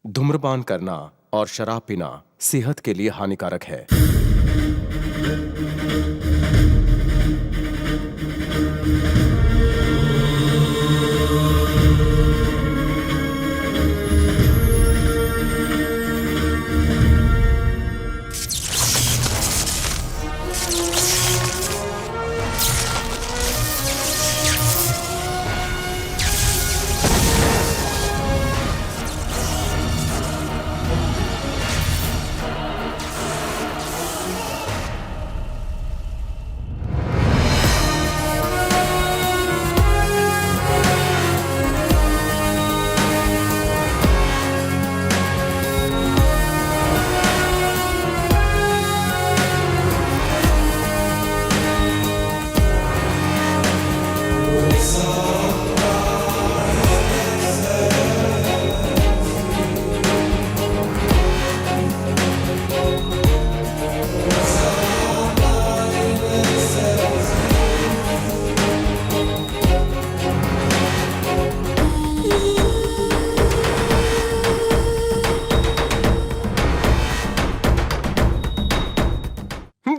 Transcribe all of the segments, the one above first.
धूम्रपान करना और शराब पीना सेहत के लिए हानिकारक है।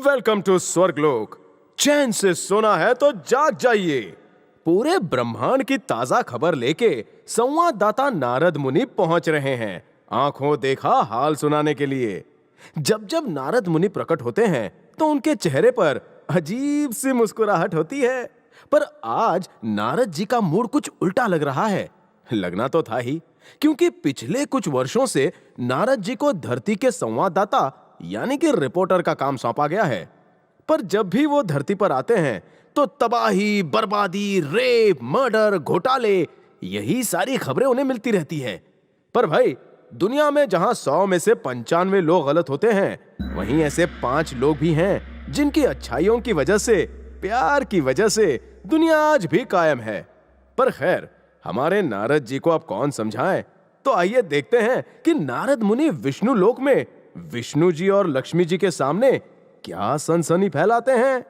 वेलकम टू स्वर्गलोक। चैन से सोना है तो जाग जाइए। पूरे ब्रह्मांड की ताजा खबर लेके संवाददाता नारद मुनि पहुंच रहे हैं, आंखों देखा हाल सुनाने के लिए। जब जब नारद मुनि प्रकट होते हैं तो उनके चेहरे पर अजीब सी मुस्कुराहट होती है। पर आज नारद जी का मूड कुछ उल्टा लग रहा है। लगना तो था ही, क्योंकि पिछले कुछ वर्षों से नारद जी को धरती के संवाददाता यानी कि रिपोर्टर का काम सौंपा गया है। पर जब भी वो धरती पर आते हैं तो तबाही, बर्बादी, रेप, मर्डर, घोटाले, यही सारी खबरें उन्हें मिलती रहती है। पर भाई, दुनिया में जहां 100 में से 95 लोग गलत होते हैं, वहीं ऐसे 5 लोग भी हैं जिनकी अच्छाइयों की वजह से, प्यार की वजह से दुनिया आज भी कायम है। पर खैर, हमारे नारद जी को अब कौन समझाए। तो आइए देखते हैं कि नारद मुनि विष्णु लोक में विष्णु जी और लक्ष्मी जी के सामने क्या सनसनी फैलाते हैं।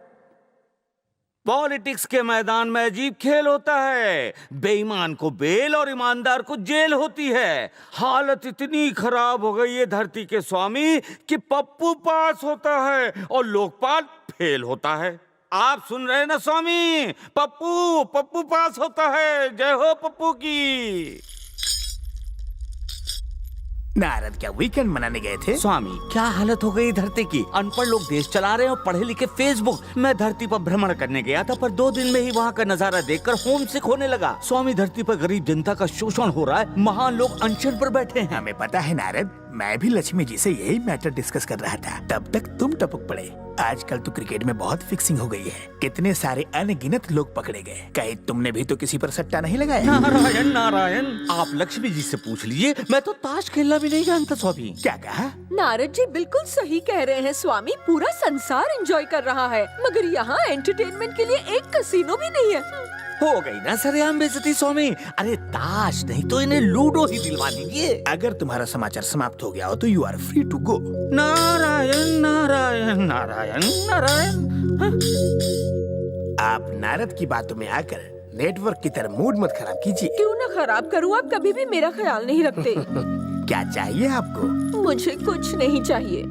पॉलिटिक्स के मैदान में अजीब खेल होता है। बेईमान को बेल और ईमानदार को जेल होती है। हालत इतनी खराब हो गई है धरती के स्वामी कि पप्पू पास होता है और लोकपाल फेल होता है। आप सुन रहे हैं ना स्वामी? पप्पू पास होता है। जय हो पप्पू की। नारद क्या वीकेंड मनाने गए थे? स्वामी, क्या हालत हो गई धरती की। अनपढ़ लोग देश चला रहे हैं और पढ़े लिखे फेसबुक। मैं धरती पर भ्रमण करने गया था, पर 2 दिन में ही वहाँ का नजारा देखकर होम सिक होने लगा। स्वामी, धरती पर गरीब जनता का शोषण हो रहा है। महान लोग अनशन पर बैठे हैं। हमें पता है नारद, मैं भी लक्ष्मी जी से यही मैटर डिस्कस कर रहा था, तब तक तुम टपक पड़े। आजकल तो क्रिकेट में बहुत फिक्सिंग हो गई है। कितने सारे अनगिनत लोग पकड़े गए। कहीं तुमने भी तो किसी पर सट्टा नहीं लगाया? नारायण नारायण, आप लक्ष्मी जी से पूछ लीजिए। मैं तो ताश खेलना भी नहीं जानता स्वामी। क्या कहा? नारद जी बिल्कुल सही कह रहे हैं स्वामी। पूरा संसार एंजॉय कर रहा है, मगर यहाँ एंटरटेनमेंट के लिए एक कसिनो भी नहीं है। हो गई ना सरेआम बेइज्जती स्वामी। अरे ताश नहीं तो इन्हें लूडो ही दिलवा दीजिए। अगर तुम्हारा समाचार समाप्त हो गया हो तो you are free to go. Narayan Narayan Narayan Narayan. आप नारद की बातों में आकर नेटवर्क की तरह मूड मत खराब कीजिए। क्यों न खराब करूँ, आप कभी भी मेरा ख्याल नहीं रखते। क्या चाहिए आपको? मुझे कुछ नहीं चाहिए।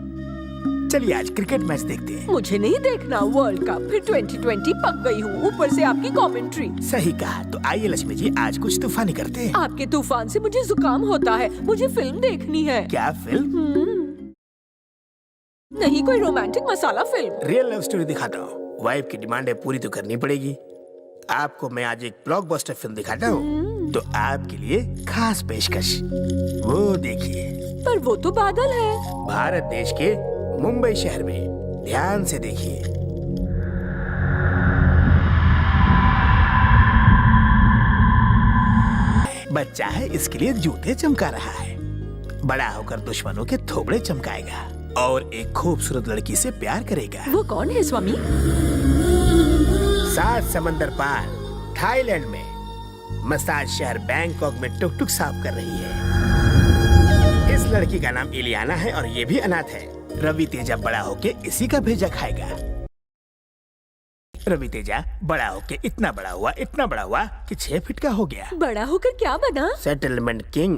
चलिए आज क्रिकेट मैच देखते हैं। मुझे नहीं देखना वर्ल्ड कप, फिर 2020 पक गई हूँ, ऊपर से आपकी कमेंट्री। सही कहा। तो आइए लक्ष्मी जी, आज कुछ तूफानी करते हैं। आपके तूफान से मुझे जुकाम होता है। मुझे फिल्म देखनी है। क्या फिल्म? नहीं, कोई रोमांटिक मसाला फिल्म। रियल लव स्टोरी दिखाता हूँ। वाइफ की डिमांड पूरी तो करनी पड़ेगी। आपको मैं आज एक ब्लॉकबस्टर फिल्म दिखाता हूँ, तो आपके लिए खास पेशकश। वो देखिए। पर वो तो बादल है। भारत देश के मुंबई शहर में। ध्यान से देखिए। बच्चा है, इसके लिए जूते चमका रहा है। बड़ा होकर दुश्मनों के थोबड़े चमकाएगा और एक खूबसूरत लड़की से प्यार करेगा। वो कौन है स्वामी? 7 समंदर पार थाईलैंड में मसाज शहर बैंकॉक में टुक टुक साफ कर रही है। इस लड़की का नाम इलियाना है और ये भी अनाथ है। रवि तेजा बड़ा होके इसी का भेजा खाएगा। रवि तेजा बड़ा होके इतना बड़ा हुआ कि 6 फीट का हो गया। बड़ा होकर क्या बना? Settlement king.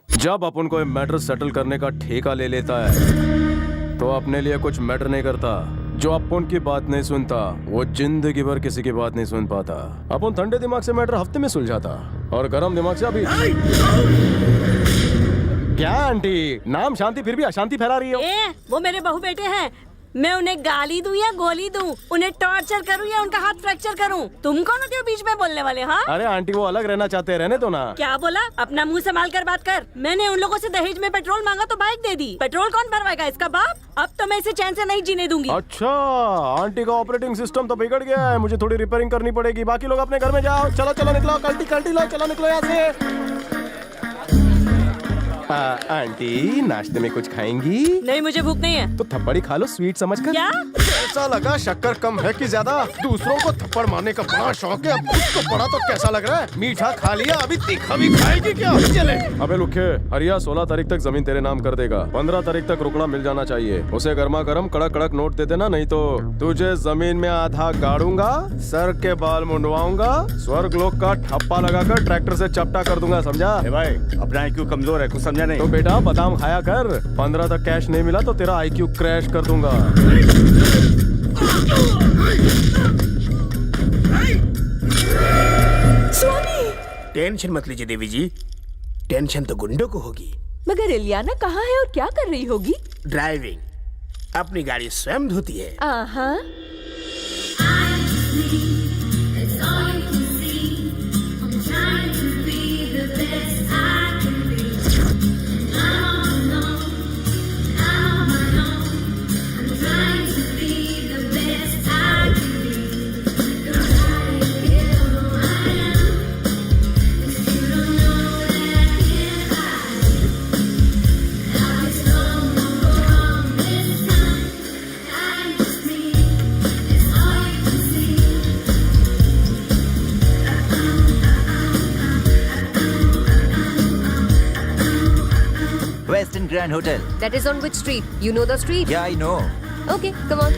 जब अपन को मैटर सेटल करने का ठेका ले लेता है तो अपने लिए कुछ मैटर नहीं करता। जो अपन की बात नहीं सुनता वो जिंदगी भर किसी की बात नहीं सुन पाता। अपन ठंडे दिमाग से मैटर हफ्ते में सुलझाता और गर्म दिमाग से अभी। क्या आंटी, नाम शांति फिर भी अशांति फैला रही हो? वो मेरे बहू बेटे हैं। मैं उन्हें गाली दूं या गोली दूं, उन्हें टॉर्चर करूं या उनका हाथ फ्रैक्चर करूं? तुम कौन होते हो बीच में बोलने वाले? हाँ, अरे आंटी वो अलग रहना चाहते हैं, रहने दो ना। क्या बोला? अपना मुंह संभाल कर बात कर। मैंने उन लोगों से दहेज में पेट्रोल मांगा तो बाइक दे दी। पेट्रोल कौन भरवाएगा? इसका बाप। अब तो मैं इसे चैन से नहीं जीने दूंगी। अच्छा, आंटी का ऑपरेटिंग सिस्टम तो बिगड़ गया है, मुझे थोड़ी रिपेयरिंग करनी पड़ेगी। बाकी लोग अपने घर में जाओ। चलो चलो निकलो, कल्टी कल्टी लो, चलो निकलो यहाँ से। आंटी नाश्ते में कुछ खाएंगी? नहीं, मुझे भूख नहीं है। तो थप्पड़ी खा लो स्वीट समझकर। क्या? कैसा लगा? शक्कर कम है कि ज्यादा? दूसरों को थप्पड़ मारने का बड़ा शौक है, अब खुद को बड़ा तो कैसा लग रहा है? मीठा खा लिया, अभी तीखा भी खाएगी क्या? चले। अबे लुखे, हरिया 16 तारीख तक जमीन तेरे नाम कर देगा। 15 तारीख तक रुकना मिल जाना चाहिए। उसे गर्मा गर्म कड़क कड़क नोट दे देना, नहीं तो तुझे जमीन में आधा गाड़ूंगा, सर के बाल मुंडवाऊंगा, स्वर्ग लोक का ठप्पा लगाकर ट्रैक्टर से चपटा कर दूंगा, समझा? भाई अपना IQ कमजोर है, कुछ समझा नहीं। तो बेटा बादाम खाया कर। 15 तक कैश नहीं मिला तो तेरा IQ क्रैश कर दूंगा। स्वामी, टेंशन मत लीजिए देवी जी, टेंशन तो गुंडों को होगी। मगर इलियाना कहाँ है और क्या कर रही होगी? ड्राइविंग। अपनी गाड़ी स्वयं धोती है। आहा, Western Grand Hotel. That is on which street? You know the street? Yeah, I know. Okay, come on.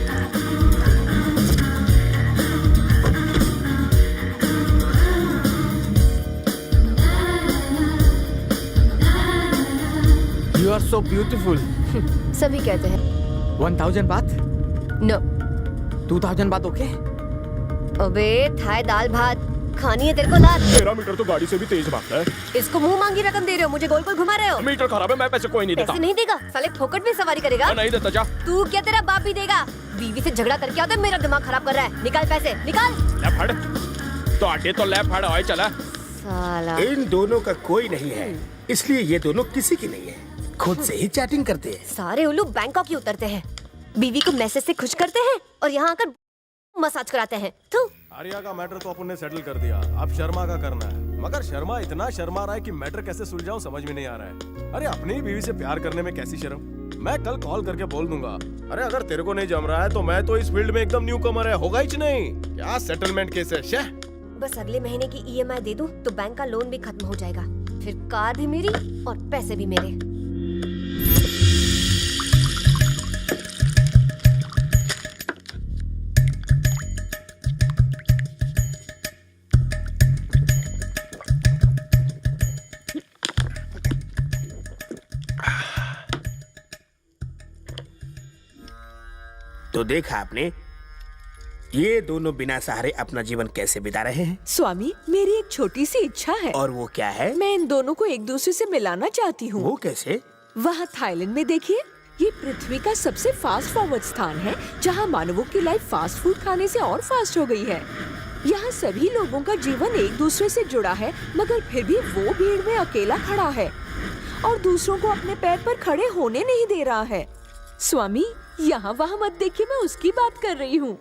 You are so beautiful. सभी कहते हैं। 1000 बात? No. 2000 बात ओके? अबे थाई दाल भात खानी है तेरे को दाल। मेरा मीटर तो गाड़ी से भी तेज भागता है। इसको मुंह मांगी रकम दे रहे हो, मुझे गोल गोल घुमा रहे हो। मीटर खराब है, मैं पैसे कोई नहीं देता। पैसे नहीं देगा? साले फोकट में सवारी करेगा? नहीं देता जा। तू क्या, तेरा बाप भी देगा? बीवी से झगड़ा करके आता है, मेरा दिमाग खराब कर रहा है। निकाल पैसे, निकाल। ले फड़। तो आटे तो ले फड़, ओए चला। साला। इन दोनों का कोई नहीं है, इसलिए ये दोनों किसी की नहीं है। खुद से ही चैटिंग करते हैं। सारे उल्लू बैंकॉक ही उतरते हैं, बीवी को मैसेज से खुश करते हैं और यहाँ आकर मसाज कराते हैं। तू आर्या का मैटर तो अपन ने सेटल कर दिया, अब शर्मा का करना है। मगर शर्मा इतना शर्मा रहा है कि मैटर कैसे सुलझाऊं समझ में नहीं आ रहा है। अरे अपनी ही बीवी से प्यार करने में कैसी शर्म। मैं कल कॉल करके बोल दूंगा। अरे अगर तेरे को नहीं जम रहा है तो मैं तो इस फील्ड में एकदम न्यू कमर है, होगा ही नहीं। क्या सेटलमेंट केस है? शे बस अगले महीने की EMI दे दूं तो बैंक का लोन भी खत्म हो जाएगा, फिर कार भी मेरी और पैसे भी मेरे। तो देखा आपने, ये दोनों बिना सहारे अपना जीवन कैसे बिता रहे हैं। स्वामी, मेरी एक छोटी सी इच्छा है। और वो क्या है? मैं इन दोनों को एक दूसरे से मिलाना चाहती हूँ। वो कैसे? वहाँ थाईलैंड में देखिए, ये पृथ्वी का सबसे फास्ट फॉरवर्ड स्थान है, जहाँ मानवों की लाइफ फास्ट फूड खाने से और फास्ट हो गई है। यहाँ सभी लोगों का जीवन एक दूसरे से जुड़ा है, मगर फिर भी वो भीड़ में अकेला खड़ा है और दूसरों को अपने पैर पर खड़े होने नहीं दे रहा है। स्वामी, यहाँ वहाँ मत देखिए, मैं उसकी बात कर रही हूँ।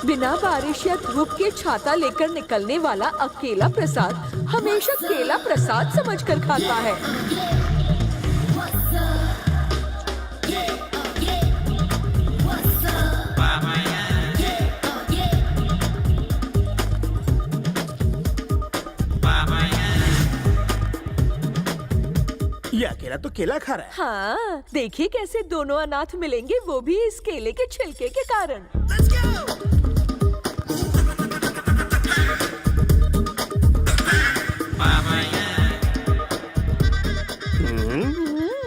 बिना बारिश या धूप के छाता लेकर निकलने वाला अकेला प्रसाद हमेशा केला प्रसाद समझकर खाता है। अकेला तो केला खा रहा है। हाँ, देखिए कैसे दोनों अनाथ मिलेंगे, वो भी इस केले के छिलके के कारण।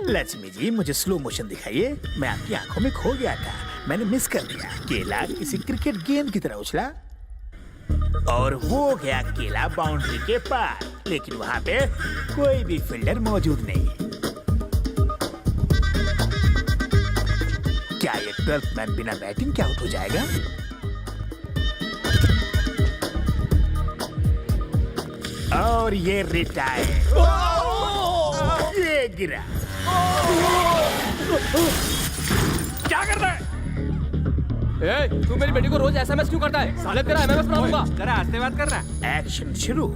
लक्ष्मी जी, मुझे स्लो मोशन दिखाइए। मैं आपकी आंखों में खो गया था, मैंने मिस कर दिया। केला किसी क्रिकेट गेंद की तरह उछला और हो गया केला बाउंड्री के पार, लेकिन वहाँ पे कोई भी फील्डर मौजूद नहीं। क्या ये 12th मैन बिना बैटिंग के आउट हो जाएगा? और ये रिटायर। ये गिरा। क्या कर रहा है? तू मेरी बेटी को रोज एसएमएस क्यों करता है? साले तेरा एमएमएस बना दूंगा। जरा आस्ते बात कर रहा है। एक्शन शुरू।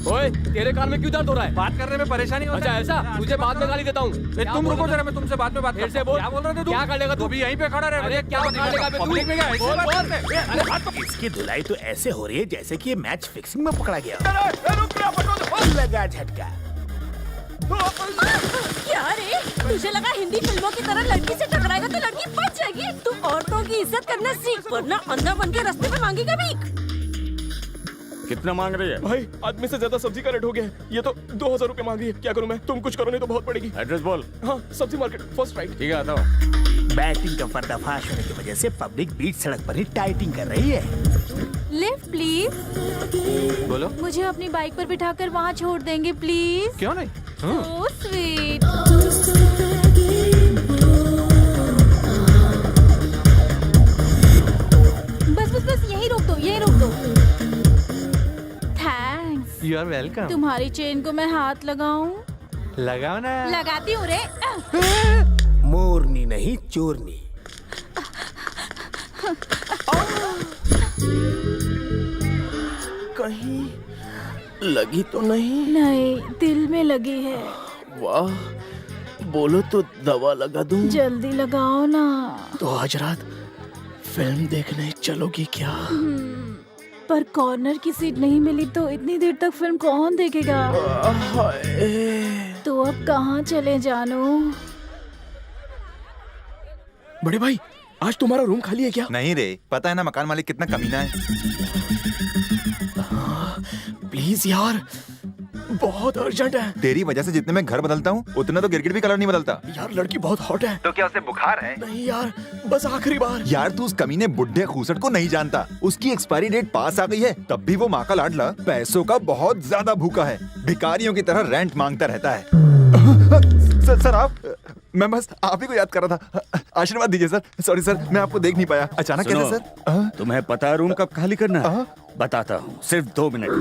ओए, तेरे कान में क्यों दर्द हो रहा है? बात करने में परेशानी होता अच्छा है। ऐसा? तुझे बाद में गाली देता हूँ। तुम रुको जरा, मैं तुमसे बाद में बात फिर से बोल। क्या बोल रहे थे तुम? क्या कर लेगा तू? भी यहीं पे खड़ा रहे। अरे क्या कर लेगा बे तू? पब्लिक में क्या ऐसे बोल, बात बोल। करते हैं? अरे हाथ पकड़। इसकी धुलाई तो ऐसे हो रही है जैसे कि ये मैच फिक्सिंग में पकड़ा गया। लगा झटका। क्या रे, तुझे लगा हिंदी फिल्मों की तरह लड़की से टकराएगा तो लड़की बच जाएगी? तू औरतों की इज्जत करना सीख, वरना अंधा बन के रास्ते में मांगेगा भीख। कितना मांग रही है? भाई आदमी से ज्यादा सब्जी का रेट हो गया है। ये तो 2000 रुपए मांग रही है। क्या करूं मैं? तुम कुछ करो नहीं तो बहुत पड़ेगी। एड्रेस बोल। हाँ, सब्जी मार्केट फर्स्ट राइट। ठीक है, आता हूँ। बैटिंग का पर्दाफाश होने की वजह से पब्लिक बीच सड़क पर ही टाइटिंग कर रही है। Lift please. बोलो। मुझे अपनी बाइक पर बिठाकर वहाँ छोड़ देंगे प्लीज। क्यों नहीं? So sweet. बस बस बस यहीं रोक दो, यहीं रोक दो। थैंक्स। You are welcome. तुम्हारी चेन को मैं हाथ लगाऊं? लगाओ ना। लगाती हूँ रे। मोरनी नहीं चोरनी। कहीं लगी तो नहीं? नहीं, दिल में लगी है। वाह, बोलो तो दवा लगा दूं। जल्दी लगाओ ना। तो आज रात फिल्म देखने चलोगी क्या? पर कॉर्नर की सीट नहीं मिली तो इतनी देर तक फिल्म कौन देखेगा? तो अब कहाँ चले जानू? बड़े भाई, आज तुम्हारा रूम खाली है क्या? नहीं रे, पता है ना मकान मालिक कितना कमीना है। प्लीज यार, बहुत अर्जेंट है। तेरी वजह से जितने मैं घर बदलता हूँ उतना तो गिरगिट भी कलर नहीं बदलता। यार लड़की बहुत हॉट है। तो क्या उसे बुखार है? नहीं यार, बस आखिरी बार। यार तू उस कमीने बुड्ढे खूसट को नहीं जानता। उसकी एक्सपायरी डेट पास आ गई है, तब भी वो माँ का लाडला पैसों का बहुत ज्यादा भूखा है। भिखारियों की तरह रेंट मांगता रहता है। सर आप, मैं बस आप ही को याद कर रहा था। आशीर्वाद दीजिए सर। सॉरी सर, मैं आपको देख नहीं पाया। अचानक कैसे सर? तुम्हें पता है रूम कब खाली करना है? बताता हूँ, सिर्फ 2 मिनट। मैं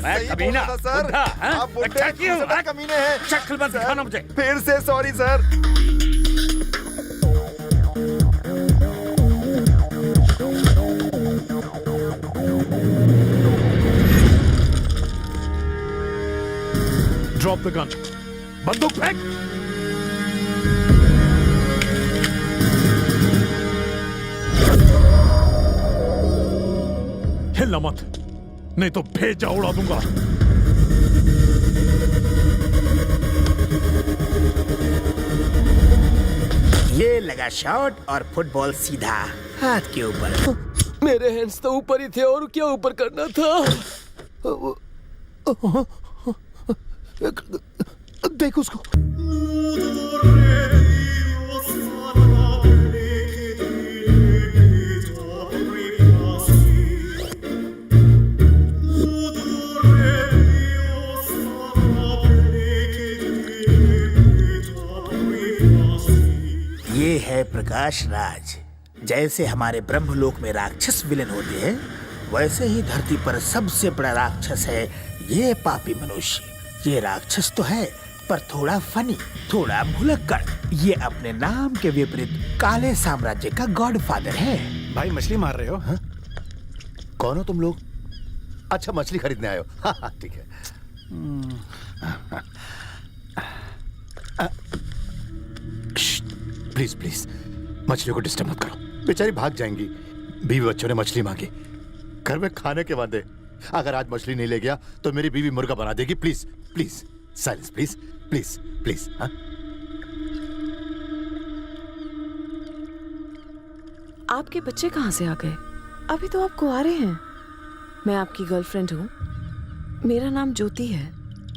सही बोल रहा था सर। आप बुड्ढे खूसट कमीने हैं। शक्ल मत दिखाना मुझे। फिर से sorry sir. Drop the gun. बंदूक फेंक। हिलना मत, नहीं तो भेजा उड़ा दूंगा। ये लगा शॉट और फुटबॉल सीधा हाथ के ऊपर। मेरे हैंड्स तो ऊपर ही थे और क्या ऊपर करना था? देख उसको। ये है प्रकाश राज। जैसे हमारे ब्रह्मलोक में राक्षस विलेन होते हैं, वैसे ही धरती पर सबसे बड़ा राक्षस है ये पापी मनुष्य। ये राक्षस तो है पर थोड़ा फनी, थोड़ा भुलक्कड़। ये अपने नाम के विपरीत काले साम्राज्य का गॉडफादर है। भाई मछली मार रहे हो? हाँ? कौन हो तुम लोग? अच्छा, मछली खरीदने आए हो। हाँ, ठीक है। प्लीज प्लीज मछलियों को डिस्टर्ब मत करो, बेचारी भाग जाएंगी। बीवी बच्चों ने मछली मांगी, घर में खाने के वादे। अगर आज मछली नहीं ले गया तो मेरी बीवी मुर्गा बना देगी। Please please silence, please please please. हाँ, आपके बच्चे कहाँ से आ गए? अभी तो आप कुंवारे हैं। मैं आपकी गर्लफ्रेंड हूँ। मेरा नाम ज्योति है।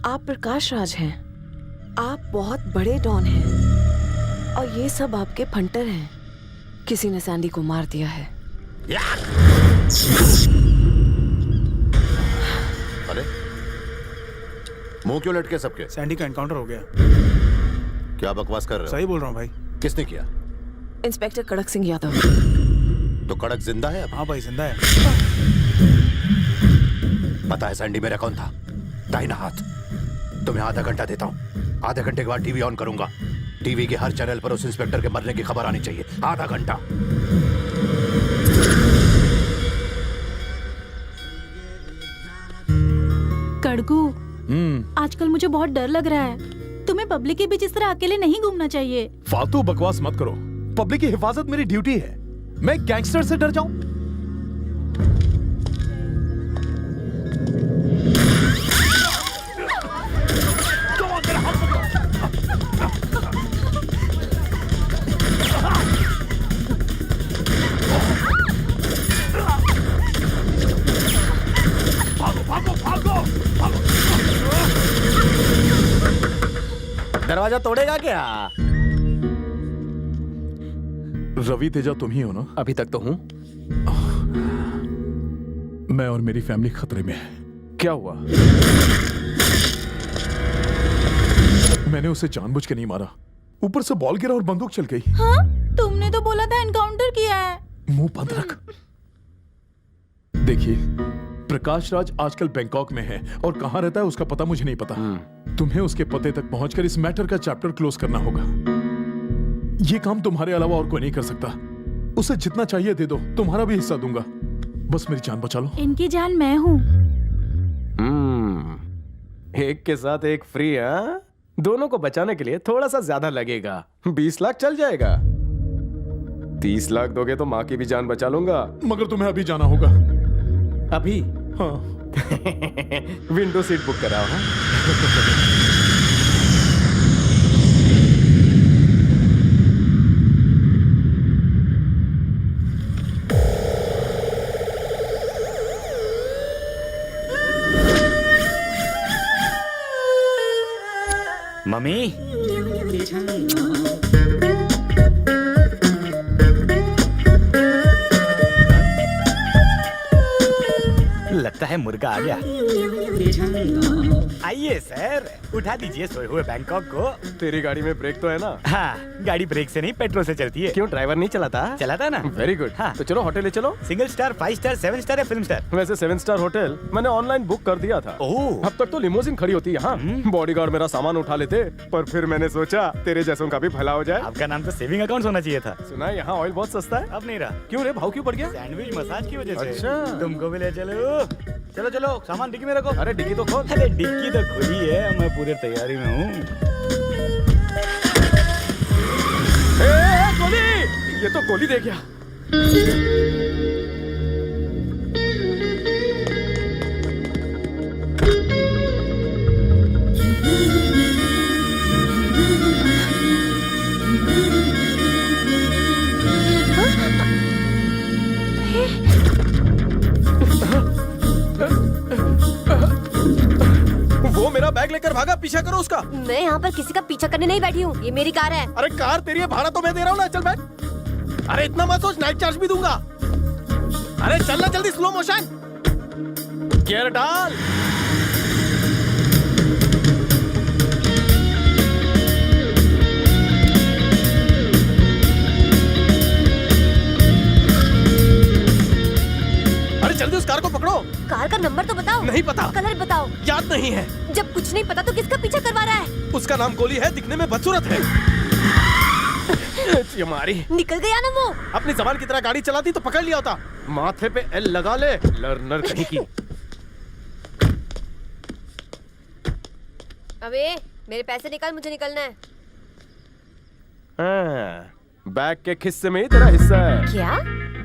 आप प्रकाश राज हैं। आप बहुत बड़े डॉन हैं और ये सब आपके फंटर हैं। किसी ने सैंडी को मार दिया है। अरे मुंह क्यों लटके सबके? सैंडी का एनकाउंटर हो गया। क्या बकवास कर रहे हो? सही बोल रहा हूँ भाई। किसने किया? इंस्पेक्टर कड़क सिंह यादव। तो कड़क जिंदा है अब? हाँ भाई जिंदा है। पता है सैंडी मेरा कौन था? दाहिना हाथ। तुम्हें आधा घंटा देता हूँ। आधे घंटे के बाद टीवी ऑन करूंगा। टीवी के हर चैनल पर उस इंस्पेक्टर के मरने की खबर आनी चाहिए। आधा घंटा। कड़कू, आजकल मुझे बहुत डर लग रहा है। तुम्हें पब्लिक के बीच इस तरह अकेले नहीं घूमना चाहिए। फालतू बकवास मत करो। पब्लिक की हिफाजत मेरी ड्यूटी है। मैं गैंगस्टर से डर जाऊं? दरवाजा तोड़ेगा क्या? रवि तेजा तुम ही हो ना? अभी तक तो हूँ। मैं और मेरी फैमिली खतरे में है। क्या हुआ? मैंने उसे जानबूझ के नहीं मारा। ऊपर से बॉल गिरा और बंदूक चल गई। हाँ? तुमने तो बोला था एनकाउंटर किया है। मुंह बंद रख। देखिए, प्रकाश राज आजकल बैंकॉक में है और कहां रहता है उसका पता मुझे नहीं पता। तुम्हें उसके पते तक पहुंचकर इस मैटर का चैप्टर क्लोज करना होगा। ये काम तुम्हारे अलावा और कोई नहीं कर सकता। उसे जितना चाहिए दे दो, तुम्हारा भी हिस्सा दूंगा। बस मेरी जान बचा लो। इनकी जान मैं हूँ। एक के साथ एक फ्री। हाँ, दोनों को बचाने के लिए थोड़ा सा ज्यादा लगेगा। 20 लाख चल जाएगा। 30 लाख दोगे तो माँ की भी जान बचा लूंगा। मगर तुम्हें अभी जाना होगा। अभी? हाँ। विंडो सीट बुक कराओ। हाँ? मम्मी, लगता है मुर्गा आ गया। आइए सर, उठा दीजिए सोए हुए बैंकॉक को। तेरी गाड़ी में ब्रेक तो है ना? हाँ, गाड़ी ब्रेक से नहीं पेट्रोल से चलती है। क्यों, ड्राइवर नहीं चलाता? चलाता ना। Very good. हाँ। तो चलो होटल ले चलो। सिंगल स्टार, 5 स्टार, 7 स्टार या फिल्म स्टार? वैसे 7 स्टार होटल मैंने ऑनलाइन बुक कर दिया था। ओह। अब तक तो लिमोजिन खड़ी होती है यहाँ। बॉडीगार्ड मेरा सामान उठा लेते, पर फिर मैंने सोचा तेरे जैसों का भी भला हो जाए। आपका नाम तो सेविंग अकाउंट होना चाहिए था। सुना है यहाँ ऑयल बहुत सस्ता है। अब नहीं रहा। क्यों रे, भाव क्यों बढ़ गया? सैंडविच मसाज की वजह से। अच्छा। तुमको भी ले चलो। चलो चलो, सामान डिक्की में रखो। अरे डिग्गी तो खोल। अरे डिक्की तो खुली है, मैं पूरे तैयारी में हूँ। गोली! ये तो गोली दे गया। वो मेरा बैग लेकर भागा, पीछा करो उसका। मैं यहाँ पर किसी का पीछा करने नहीं बैठी हूँ। ये मेरी कार है। अरे कार तेरी है, भाड़ा तो मैं दे रहा हूँ ना। चल बैठ। अरे इतना मत सोच, नाइट चार्ज भी दूंगा। अरे चलना जल्दी, स्लो मोशन। गियर डाल। अरे जल्दी उस कार को पकड़ो। कार का नंबर तो बताओ। नहीं पता। कलर बताओ। याद नहीं है। जब कुछ नहीं पता तो किसका पीछा करवा रहा है? उसका नाम गोली है, दिखने में बदसूरत है। हमारी निकल गया ना वो। अपनी जबान की तरह गाड़ी चलाती तो पकड़ लिया होता। माथे पे एल लगा ले, लर्नर कहीं की। अबे मेरे पैसे निकाल, मुझे निकलना है। हाँ, बैग के खिस्से में ही तेरा हिस्सा है। क्या?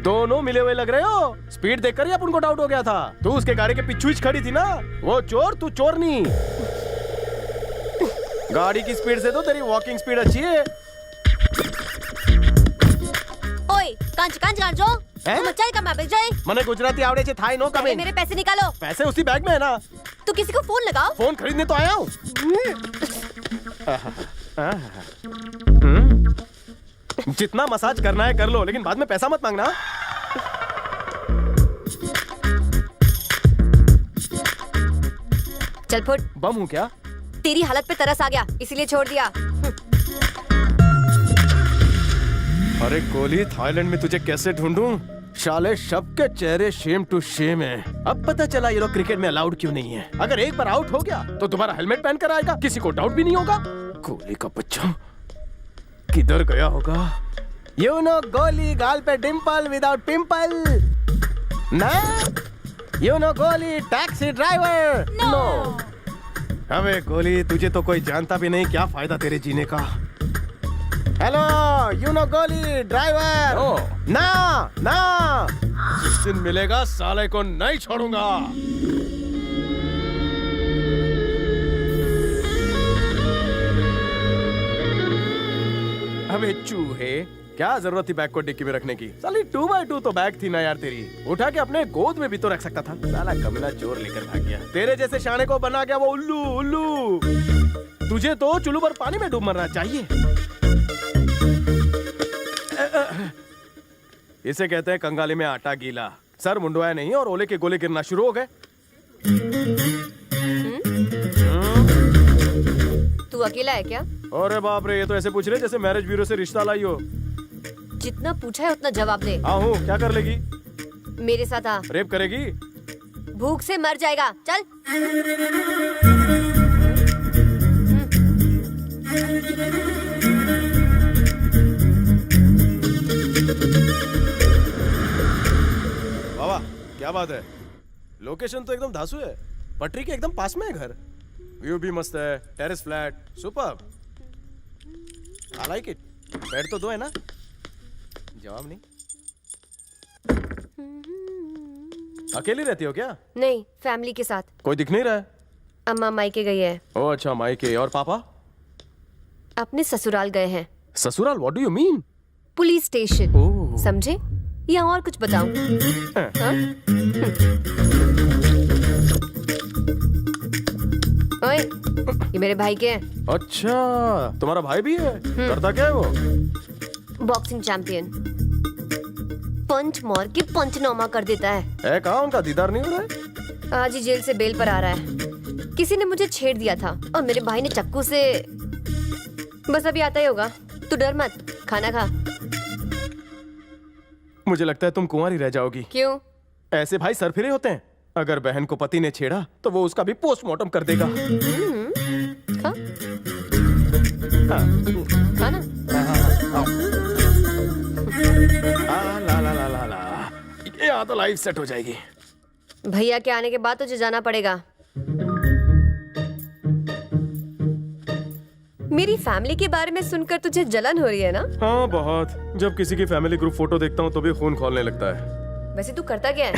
दोनों मिले हुए लग रहे हो। स्पीड देखकर ही अपन को डाउट हो गया था। तू उसके गाड़ी के पीछे ही खड़ी थी ना। वो चोर, तू चोर नहीं। गाड़ी की स्पीड से तो तेरी वॉकिंग स्पीड अच्छी है। ओए कांच कांच गांजो तुम अच्छा का मैं जाए। मने गुजराती आवड़े छे थाई नो कमिंग। मेरे पैसे निकालो। पैसे उसी बैग में है ना। तू किसी को फोन लगाओ। फोन खरीदने तो आया हूँ। जितना मसाज करना है कर लो, लेकिन बाद में पैसा मत मांगना। चल फुट। बम हूँ क्या? तेरी हालत पे तरस आ गया इसीलिए छोड़ दिया। अरे गोली, थाईलैंड में तुझे कैसे ढूंढूं? शाले सबके चेहरे शेम टू शेम है। अब पता चला ये लोग क्रिकेट में अलाउड क्यों नहीं है। अगर एक बार आउट हो गया तो दोबारा हेलमेट पहन कर आएगा, किसी को डाउट भी नहीं होगा। गोली का बच्चा किधर गया होगा? यू नो गोली गाल पे डिम्पल विदाउट पिंपल ना। यू नो गोली टैक्सी ड्राइवर नो। अबे गोली, तुझे तो कोई जानता भी नहीं, क्या फायदा तेरे जीने का। हेलो यू नो गोली ड्राइवर। ना ना, जिस दिन मिलेगा साले को नहीं छोड़ूंगा। अबे चूहे, क्या जरूरत थी बैग को डिक्की में रखने की? साली 2x2 तो बैग थी ना यार तेरी। उठा के अपने गोद में भी तो रख सकता था। साला कमीना चोर लेकर भाग गया। तेरे जैसे शाने को बना गया वो उल्लू उल्लू। तुझे तो चुल्लू पर पानी में डूब मरना चाहिए। इसे कहते हैं कंगाली में आटा गीला। सर मुंडवाया नहीं और ओले के गोले गिरना शुरू हो गए। तू अकेला है क्या? अरे बाप रे, ये तो ऐसे पूछ रहे जैसे मैरिज ब्यूरो से रिश्ता लाई हो। जितना पूछा है उतना जवाब दे। हाँ हूँ, क्या कर लेगी? मेरे साथ आ। रेप करेगी? भूख से मर जाएगा। चल। बाबा क्या बात है? लोकेशन तो एकदम धांसू है। पटरी के एकदम पास में है घर। व्यू भी मस्त है, terrace flat, superb. I like it. Bed तो दो है ना? जवाब नहीं। अकेली रहती हो क्या? नहीं, फैमिली के साथ। कोई दिख नहीं रहा है। अम्मा मायके गई है। ओह अच्छा, मायके। और पापा? अपने ससुराल गए हैं। ससुराल? What do you mean? Police station. Oh. समझे या और कुछ बताऊं? हाँ? ओए, ये मेरे भाई के हैं। अच्छा, तुम्हारा भाई भी है? करता क्या है वो? Boxing champion. पंच मार के पंचनामा कर देता है। कहाँ उनका दीदार नहीं हो रहा है? आज ही जेल से बेल पर आ रहा है। किसी ने मुझे छेड़ दिया था और मेरे भाई ने चाकू से। बस अभी आता ही होगा। तू डर मत, खाना खा। मुझे लगता है तुम कुंवारी रह जाओगी। क्यों? ऐसे भाई सरफिरे होते हैं। अगर बहन को पति ने छेड़ा तो वो उसका भी पोस्टमार्टम कर देगा। खा। खाना। ला ला ला ला ला। यहाँ तो लाइफ सेट हो जाएगी। भैया के आने के बाद तुझे जाना पड़ेगा। मेरी फैमिली के बारे में सुनकर तुझे जलन हो रही है ना? हाँ बहुत। जब किसी की फैमिली ग्रुप फोटो देखता हूँ तो भी खून खौलने लगता है। वैसे तू करता क्या है?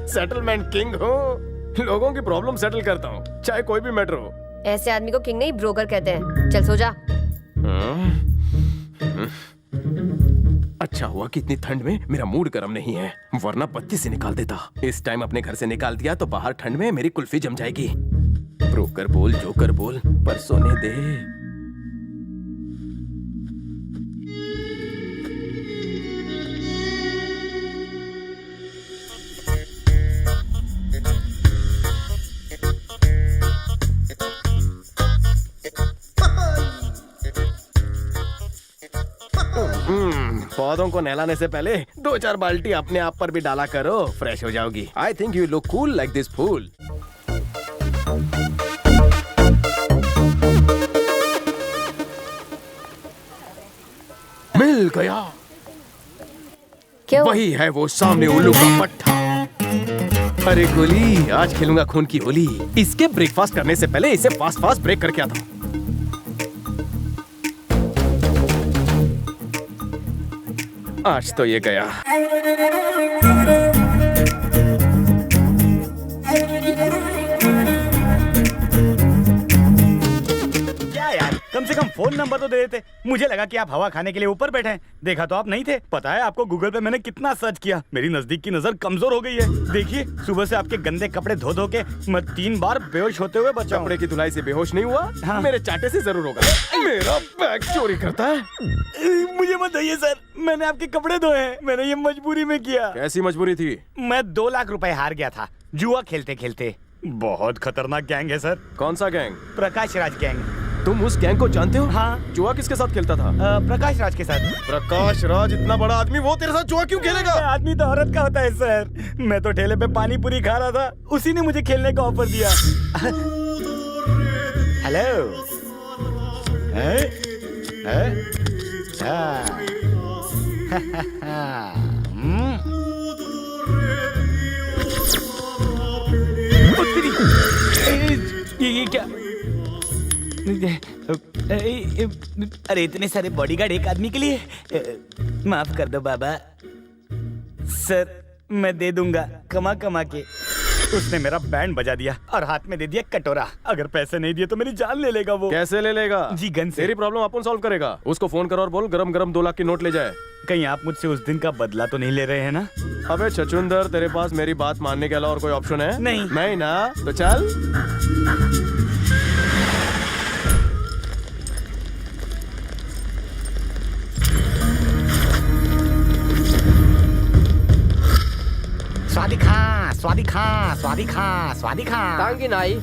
सेटलमेंट किंग हूँ। लोगों की प्रॉब्लम सेटल करता हूँ, चाहे कोई भी मैटर हो। ऐसे आदमी को किंग नहीं ब्रोकर कहते हैं। चल सो जा। अच्छा हुआ कि इतनी ठंड में मेरा मूड गर्म नहीं है, वरना बत्ती से निकाल देता। इस टाइम अपने घर से निकाल दिया तो बाहर ठंड में मेरी कुल्फी जम जाएगी। ब्रोकर बोल, जोकर बोल, पर सोने दे। पौधों को नहलाने से पहले 2-4 बाल्टी अपने आप पर भी डाला करो, फ्रेश हो जाओगी। I think you look cool like this fool. मिल गया। क्यों? वही है वो सामने उल्लू का पट्टा। अरे गोली, आज खेलूंगा खून की होली। इसके ब्रेकफास्ट करने से पहले इसे फास्ट फास्ट ब्रेक करके आता हूँ। आज तो ये गया। क्या यार, कम से कम फोन नंबर तो दे देते। मुझे लगा कि आप हवा खाने के लिए ऊपर बैठे हैं। देखा तो आप नहीं थे। पता है आपको, गूगल पे मैंने कितना सर्च किया। मेरी नजदीक की नजर कमजोर हो गई है। देखिए, सुबह से आपके गंदे कपड़े धो धो के मैं 3 बार बेहोश होते हुए बचा हूं। कपड़े की धुलाई से बेहोश नहीं हुआ? हाँ। मेरे चाटे से जरूर होगा। मेरा बैग चोरी करता है। मुझे बताइए सर, मैंने आपके कपड़े धोए हैं। मैंने ये मजबूरी में किया। कैसी मजबूरी थी? मैं 2 लाख रुपए हार गया था जुआ खेलते खेलते। बहुत खतरनाक गैंग है सर। कौन सा गैंग? प्रकाश राज गैंग। तुम उस गैंग को जानते हो? हाँ। जुआ किसके साथ खेलता था? प्रकाश राज के साथ। प्रकाश राज इतना बड़ा आदमी, वो तेरे साथ जुआ क्यों खेलेगा? आदमी तो औरत का होता है सर। मैं तो ठेले पे पानी पूरी खा रहा था, उसी ने मुझे खेलने का ऑफर दिया। हेलो। ये क्या? अरे इतने सारे बॉडीगार्ड एक आदमी के लिए? माफ कर दो बाबा। सर मैं दे दूंगा कमा कमा के। उसने मेरा बैंड बजा दिया और हाथ में दे दिया कटोरा। अगर पैसे नहीं दिए तो मेरी जान ले लेगा वो। कैसे ले लेगा? जी गन से। तेरी प्रॉब्लम अपन सॉल्व करेगा। उसको फोन करो और बोल गरम गरम 2 लाख की नोट ले जाए। कहीं आप मुझसे उस दिन का बदला तो नहीं ले रहे हैं ना? अबे छछुंदर, तेरे पास मेरी बात मानने के अलावा और कोई ऑप्शन है? नहीं ना, तो चल। स्वादिखा। टांगी नाई। ए,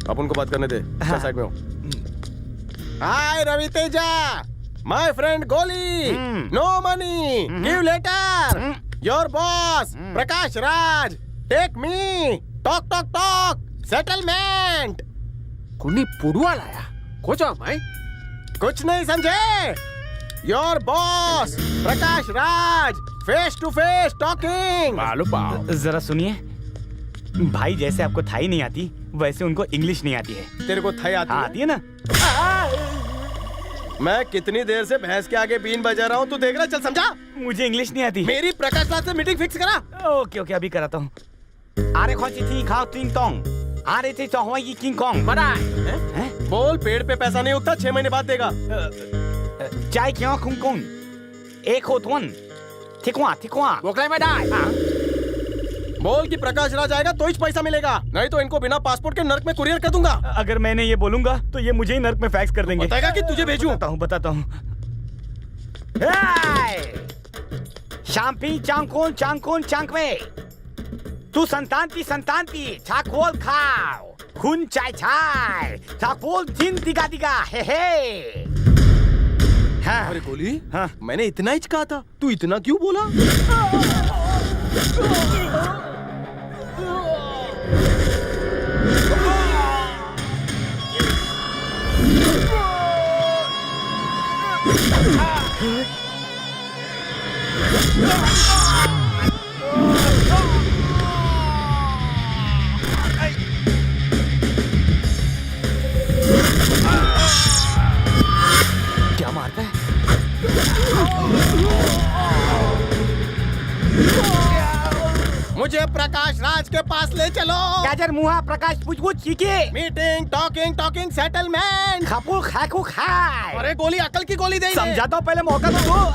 अपन को बात करने दे। चल साइड में हो। Hi Ravi Teja, my friend Goli. No money, give letter. Your boss Prakash Raj, take me. Talk talk talk, settlement. कुनी पुड़वा लाया कोचा माई? कुछ नहीं समझे? Your boss Prakash Raj, face to face talking. बालू पाओ। जरा सुनिए, भाई जैसे आपको थाई नहीं आती, वैसे उनको इंग्लिश नहीं आती है। तेरे को थाई आती है? आती है ना। मैं कितनी देर से भैंस के आगे बीन बजा रहा हूँ, तू देख रहा? चल समझा। मुझे इंग्लिश नहीं आती। मेरी प्रकाश राज से मीटिंग फिक्स करा। ओके ओके, अभी कराता हूँ। अरे कौन सी थी खाओ टिंग टोंग, अरे थी तो ये किंग कॉन्ग। बोल, पेड़ पे पैसा नहीं उगता, 6 महीने बाद देगा। चाय क्यों कुंग कुंग, एक हो तुन ठिकवा ठिकवा वोकलाई में डाल। बोल कि प्रकाश राज आएगा तो ही पैसा मिलेगा, नहीं तो इनको बिना पासपोर्ट के नर्क में कुरियर कर दूंगा। अगर मैंने ये बोलूंगा तो ये मुझे ही नर्क में फैक्स कर देंगे। बताएगा कि तुझे भेजूं? बताता हूँ। शाम्पी चांगकोन चांगकोन चांगवे, तू संतांती चाकोल खाओ, खून चाय चाय, चाकोल दिन दिगा दिगा, हे हे। हाँ। अरे गोली, हाँ। मैंने इतना ही कहा था, तू इतना क्यों बोला? क्या मारता है? मुझे प्रकाश राज के पास ले चलो। गाजर मुहा प्रकाश पूछ सीखे। Meeting talking settlement. खापू खाकू खाए। अरे गोली, अकल की गोली दे। समझाता हूँ, पहले मौका तो दो।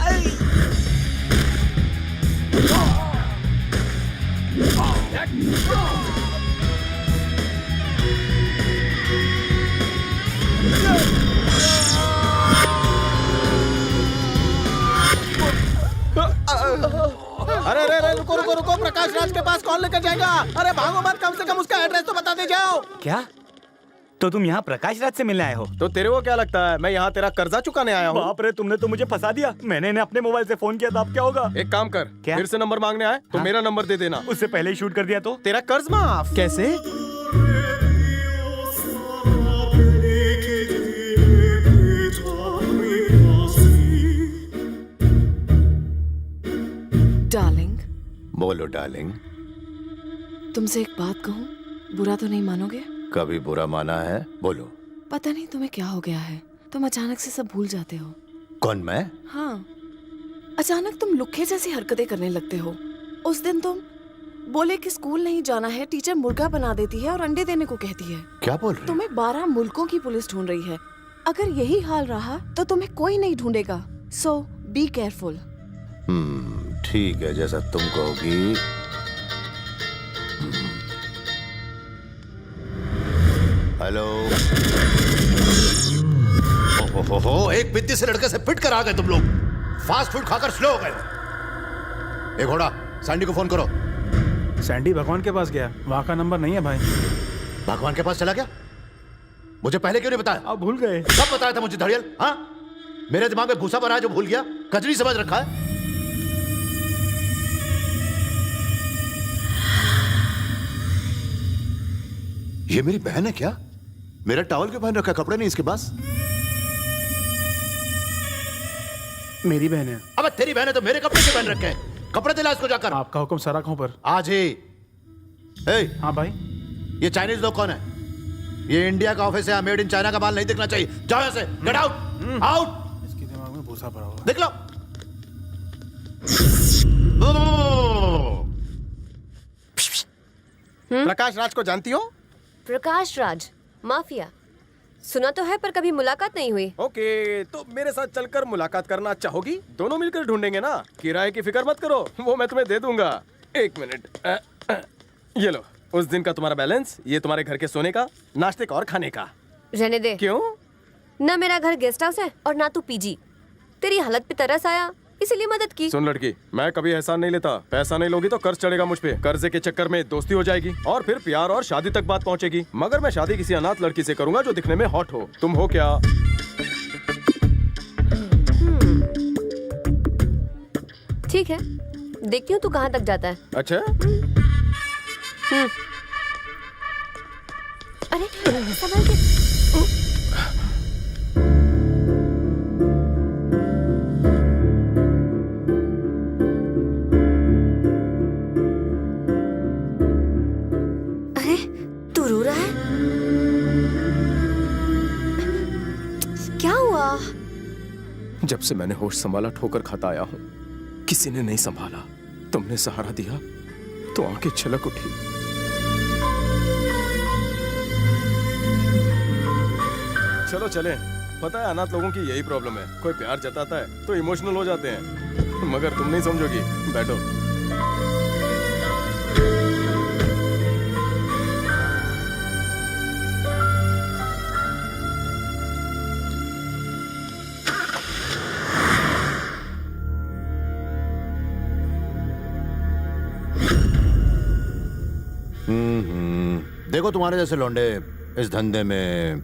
अरे रुको, प्रकाश राज के पास कौन लेकर जाएगा? अरे भागो मत, कम से कम उसका एड्रेस तो बता दे जाओ। क्या? तो तुम यहाँ प्रकाश राज से मिलने आए हो? तो तेरे को क्या लगता है मैं यहाँ तेरा कर्जा चुकाने आया हूँ? बाप रे, तुमने तो मुझे फंसा दिया। मैंने इन्हें अपने मोबाइल से फोन किया था, अब क्या होगा? एक काम कर, क्या? फिर से नंबर मांगने आए तो मेरा नंबर दे देना। उससे पहले ही शूट कर दिया तो तेरा कर्ज माफ। कैसे? डार्लिंग, बोलो डार्लिंग। तुमसे एक बात कहूँ, बुरा तो नहीं मानोगे? कभी बुरा माना है? बोलो। पता नहीं तुम्हें क्या हो गया है, तुम अचानक से सब भूल जाते हो। कौन मैं? हाँ, अचानक तुम लुक्खे जैसी हरकतें करने लगते हो। उस दिन तुम बोले कि स्कूल नहीं जाना है, टीचर मुर्गा बना देती है और अंडे देने को कहती है। क्या बोल रहे? तुम्हें 12 मुल्कों की पुलिस ढूंढ रही है। अगर यही हाल रहा तो तुम्हें कोई नहीं ढूंढेगा। सो बी केयरफुल। ठीक है, जैसा तुम कहोगी। हेलो। हो, एक बिद्दी से लड़के से पिट कर आ गए तुम लोग। फास्ट फूड खाकर स्लो हो गए। एक घोड़ा, सैंडी को फोन करो। सैंडी भगवान के पास गया, वहाँ का नंबर नहीं है भाई। भगवान के पास चला गया? मुझे पहले क्यों नहीं बताया? आप भूल गए। कब बताया था मुझे धड़ियल? हाँ, मेरे दिमाग में भूसा भरा है जो भूल गया, कजरी समझ रखा है। ये मेरी बहन है क्या? मेरा टॉवल क्यों पहन रखा है? कपड़े नहीं इसके पास? मेरी बहन है। अब तेरी बहन है तो मेरे कपड़े क्यों पहन रखे हैं? कपड़े दिला इसको जाकर। आपका हुक्म सर आंखों पर। आज ही। हाँ भाई। ये चाइनीज लोग कौन है? ये इंडिया का ऑफिस है, मेड इन चाइना का माल नहीं दिखना चाहिए। जाओ यहाँ से, गेट आउट, आउट। इसके दिमाग में भूसा भरा हुआ। देख लो। प्रकाश राज को जानती हो? प्रकाश राज, माफिया। सुना तो है पर कभी मुलाकात नहीं हुई। ओके, तो मेरे साथ चलकर मुलाकात करना चाहोगी? दोनों मिलकर ढूंढेंगे ना। किराए की फिक्र मत करो, वो मैं तुम्हें दे दूंगा। एक मिनट, ये लो, उस दिन का तुम्हारा बैलेंस, ये तुम्हारे घर के सोने का, नाश्ते का और खाने का। रहने दे। क्यों? ना मेरा घर गेस्ट हाउस है और ना तू पीजी। तेरी हालत पे तरस आया, इसीलिए मदद की। सुन लड़की, मैं कभी एहसान नहीं लेता। पैसा नहीं लोगी तो कर्ज चढ़ेगा मुझ पे। कर्जे के चक्कर में दोस्ती हो जाएगी और फिर प्यार और शादी तक बात पहुंचेगी। मगर मैं शादी किसी अनाथ लड़की से करूंगा जो दिखने में हॉट हो। तुम हो क्या? ठीक है, देखती हूँ तू कहाँ तक जाता है। अच्छा, अरे संभल के। अरे तू रो रहा है? क्या हुआ? जब से मैंने होश संभाला ठोकर खाता आया हूँ। किसी ने नहीं संभाला, तुमने सहारा दिया तो आंखें छलक उठी। चलो चलें। पता है अनाथ लोगों की यही प्रॉब्लम है, कोई प्यार जताता है तो इमोशनल हो जाते हैं, मगर तुम नहीं समझोगी। बैठो। देखो, तुम्हारे जैसे लौंडे इस धंधे में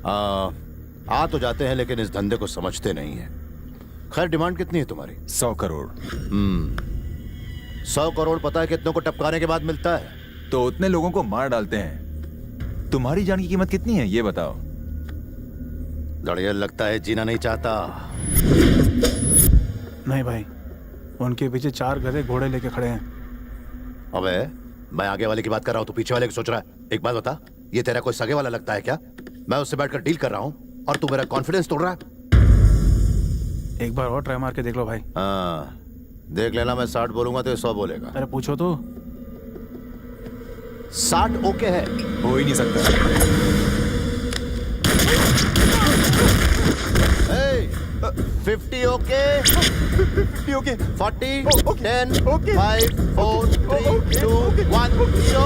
आ तो जाते हैं, लेकिन इस धंधे को समझते नहीं है। खैर, डिमांड कितनी है तुम्हारी? 100 करोड़। 100 करोड़ पता है कितनों को टपकाने के बाद मिलता है? तो उतने लोगों को मार डालते हैं। तुम्हारी जान की कीमत कितनी है ये बताओ। धड़ियल लगता है जीना नहीं चाहता। नहीं भाई, उनके पीछे 4 गधे घोड़े लेके खड़े हैं। अबे, मैं आगे वाले की बात कर रहा हूँ, तू पीछे वाले की सोच रहा है। एक बात बता, ये तेरा कोई सगे वाला लगता है क्या? मैं उससे बैठकर डील कर रहा हूँ और तू मेरा कॉन्फिडेंस तोड़ रहा है। एक बार और ट्राई मार के देख लो भाई। हाँ, देख लेना, मैं 60 बोलूंगा तो 100 बोलेगा। अरे पूछो तो। 60 ओके है? हो ही नहीं सकता। 50 ओके? 50 ओके। 40 ओके। 10 ओके। 5 4 3 2 1 0।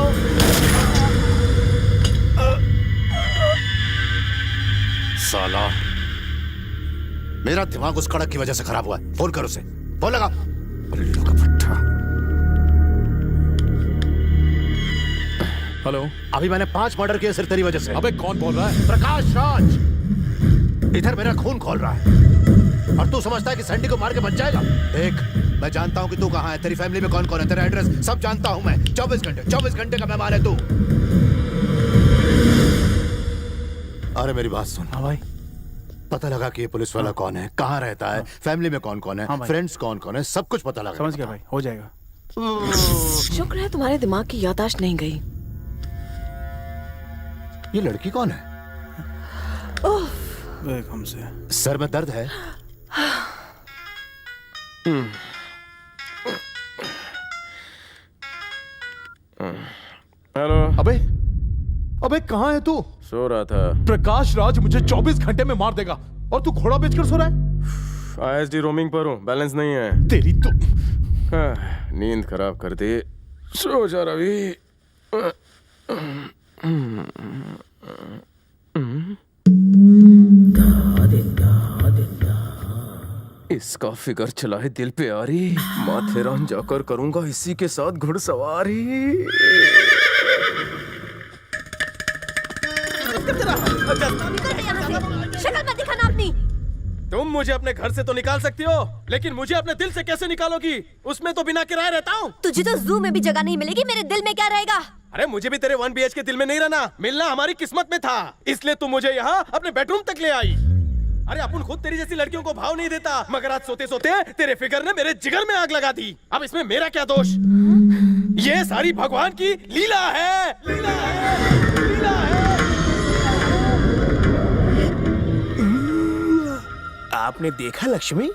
साला, मेरा दिमाग उस कड़क की वजह से खराब हुआ है। फोन कर उसे, फोन लगा। उल्लू का पट्टा। हेलो। अभी मैंने 5 मर्डर किए सिर्फ तेरी वजह से। अबे कौन बोल रहा है? प्रकाश राज इधर मेरा खून खोल रहा है और तू समझता है कि सैंडी को मार के बच जाएगा? देख, मैं जानता हूं कि तू कहां है, तेरी फैमिली में कौन कौन है, तेरा एड्रेस सब जानता हूं मैं। 24 घंटे का मेहमान है तू। अरे मेरी बात सुन। हाँ भाई। पता लगा कि ये पुलिस वाला कौन है, कहाँ रहता है, फैमिली में कौन कौन है, फ्रेंड्स कौन कौन है, सब कुछ पता लगा। समझ गया भाई, हो जाएगा। शुक्र है तुम्हारे दिमाग की याददाश्त नहीं गई। ये लड़की कौन है? बेगम से। सर में दर्द है? हेलो। अबे कहाँ है तू? सो रहा था। प्रकाश राज मुझे 24 घंटे में मार देगा और तू घोड़ा बेचकर सो रहा है? ISD रोमिंग पर हूँ, बैलेंस नहीं है। तेरी तो नींद खराब कर दी। सो जा रवि। इसका फिगर चला है दिल पे आ रही। माथेरान जाकर करूंगा इसी के साथ घुड़सवारी। शक्ल मत दिखाना अपनी। तुम मुझे अपने घर से तो निकाल सकती हो, लेकिन मुझे अपने दिल से कैसे निकालोगी? उसमें तो बिना किराए रहता हूँ। तुझे तो जू में भी जगह नहीं मिलेगी, मेरे दिल में क्या रहेगा? अरे मुझे भी तेरे 1 BHK दिल में नहीं रहना। मिलना हमारी किस्मत में था, इसलिए तू मुझे यहाँ अपने बेडरूम तक ले आई। अरे अपन खुद तेरी जैसी लड़कियों को भाव नहीं देता, मगर आज सोते सोते तेरे फिगर ने मेरे जिगर में आग लगा दी। अब इसमें मेरा क्या दोष? ये सारी भगवान की लीला है, लीला है, लीला है। आपने देखा लक्ष्मी,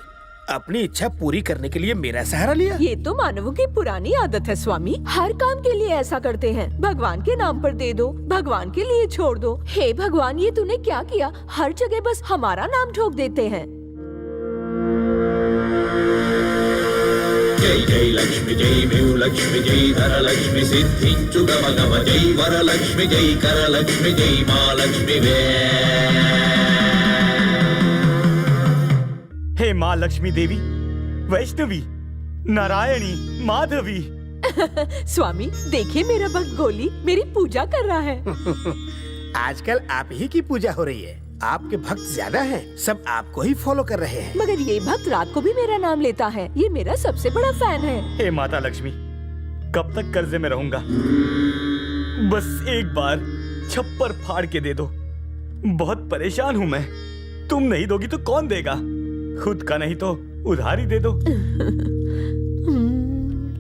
अपनी इच्छा पूरी करने के लिए मेरा सहारा लिया। ये तो मानवों की पुरानी आदत है स्वामी, हर काम के लिए ऐसा करते हैं। भगवान के नाम पर दे दो, भगवान के लिए छोड़ दो। हे भगवान, ये तूने क्या किया? हर जगह बस हमारा नाम ठोक देते हैं। जय जय लक्ष्मी जय मेव लक्ष्मी जय धर लक्ष्मी सिद्धि चुगम गम जय वर लक्ष्मी जय कर लक्ष्मी जय माँ लक्ष्मी वे। हे माँ लक्ष्मी देवी, वैष्णवी, नारायणी, माधवी। स्वामी देखिए, मेरा भक्त गोली मेरी पूजा कर रहा है। आजकल आप ही की पूजा हो रही है। आपके भक्त ज्यादा हैं, सब आपको ही फॉलो कर रहे हैं। मगर ये भक्त रात को भी मेरा नाम लेता है, ये मेरा सबसे बड़ा फैन है। हे माता लक्ष्मी, कब तक कर्जे में रहूंगा? बस एक बार छप्पर फाड़ के दे दो। बहुत परेशान हूँ मैं। तुम नहीं दोगी तो कौन देगा? खुद का नहीं तो उधारी दे दो।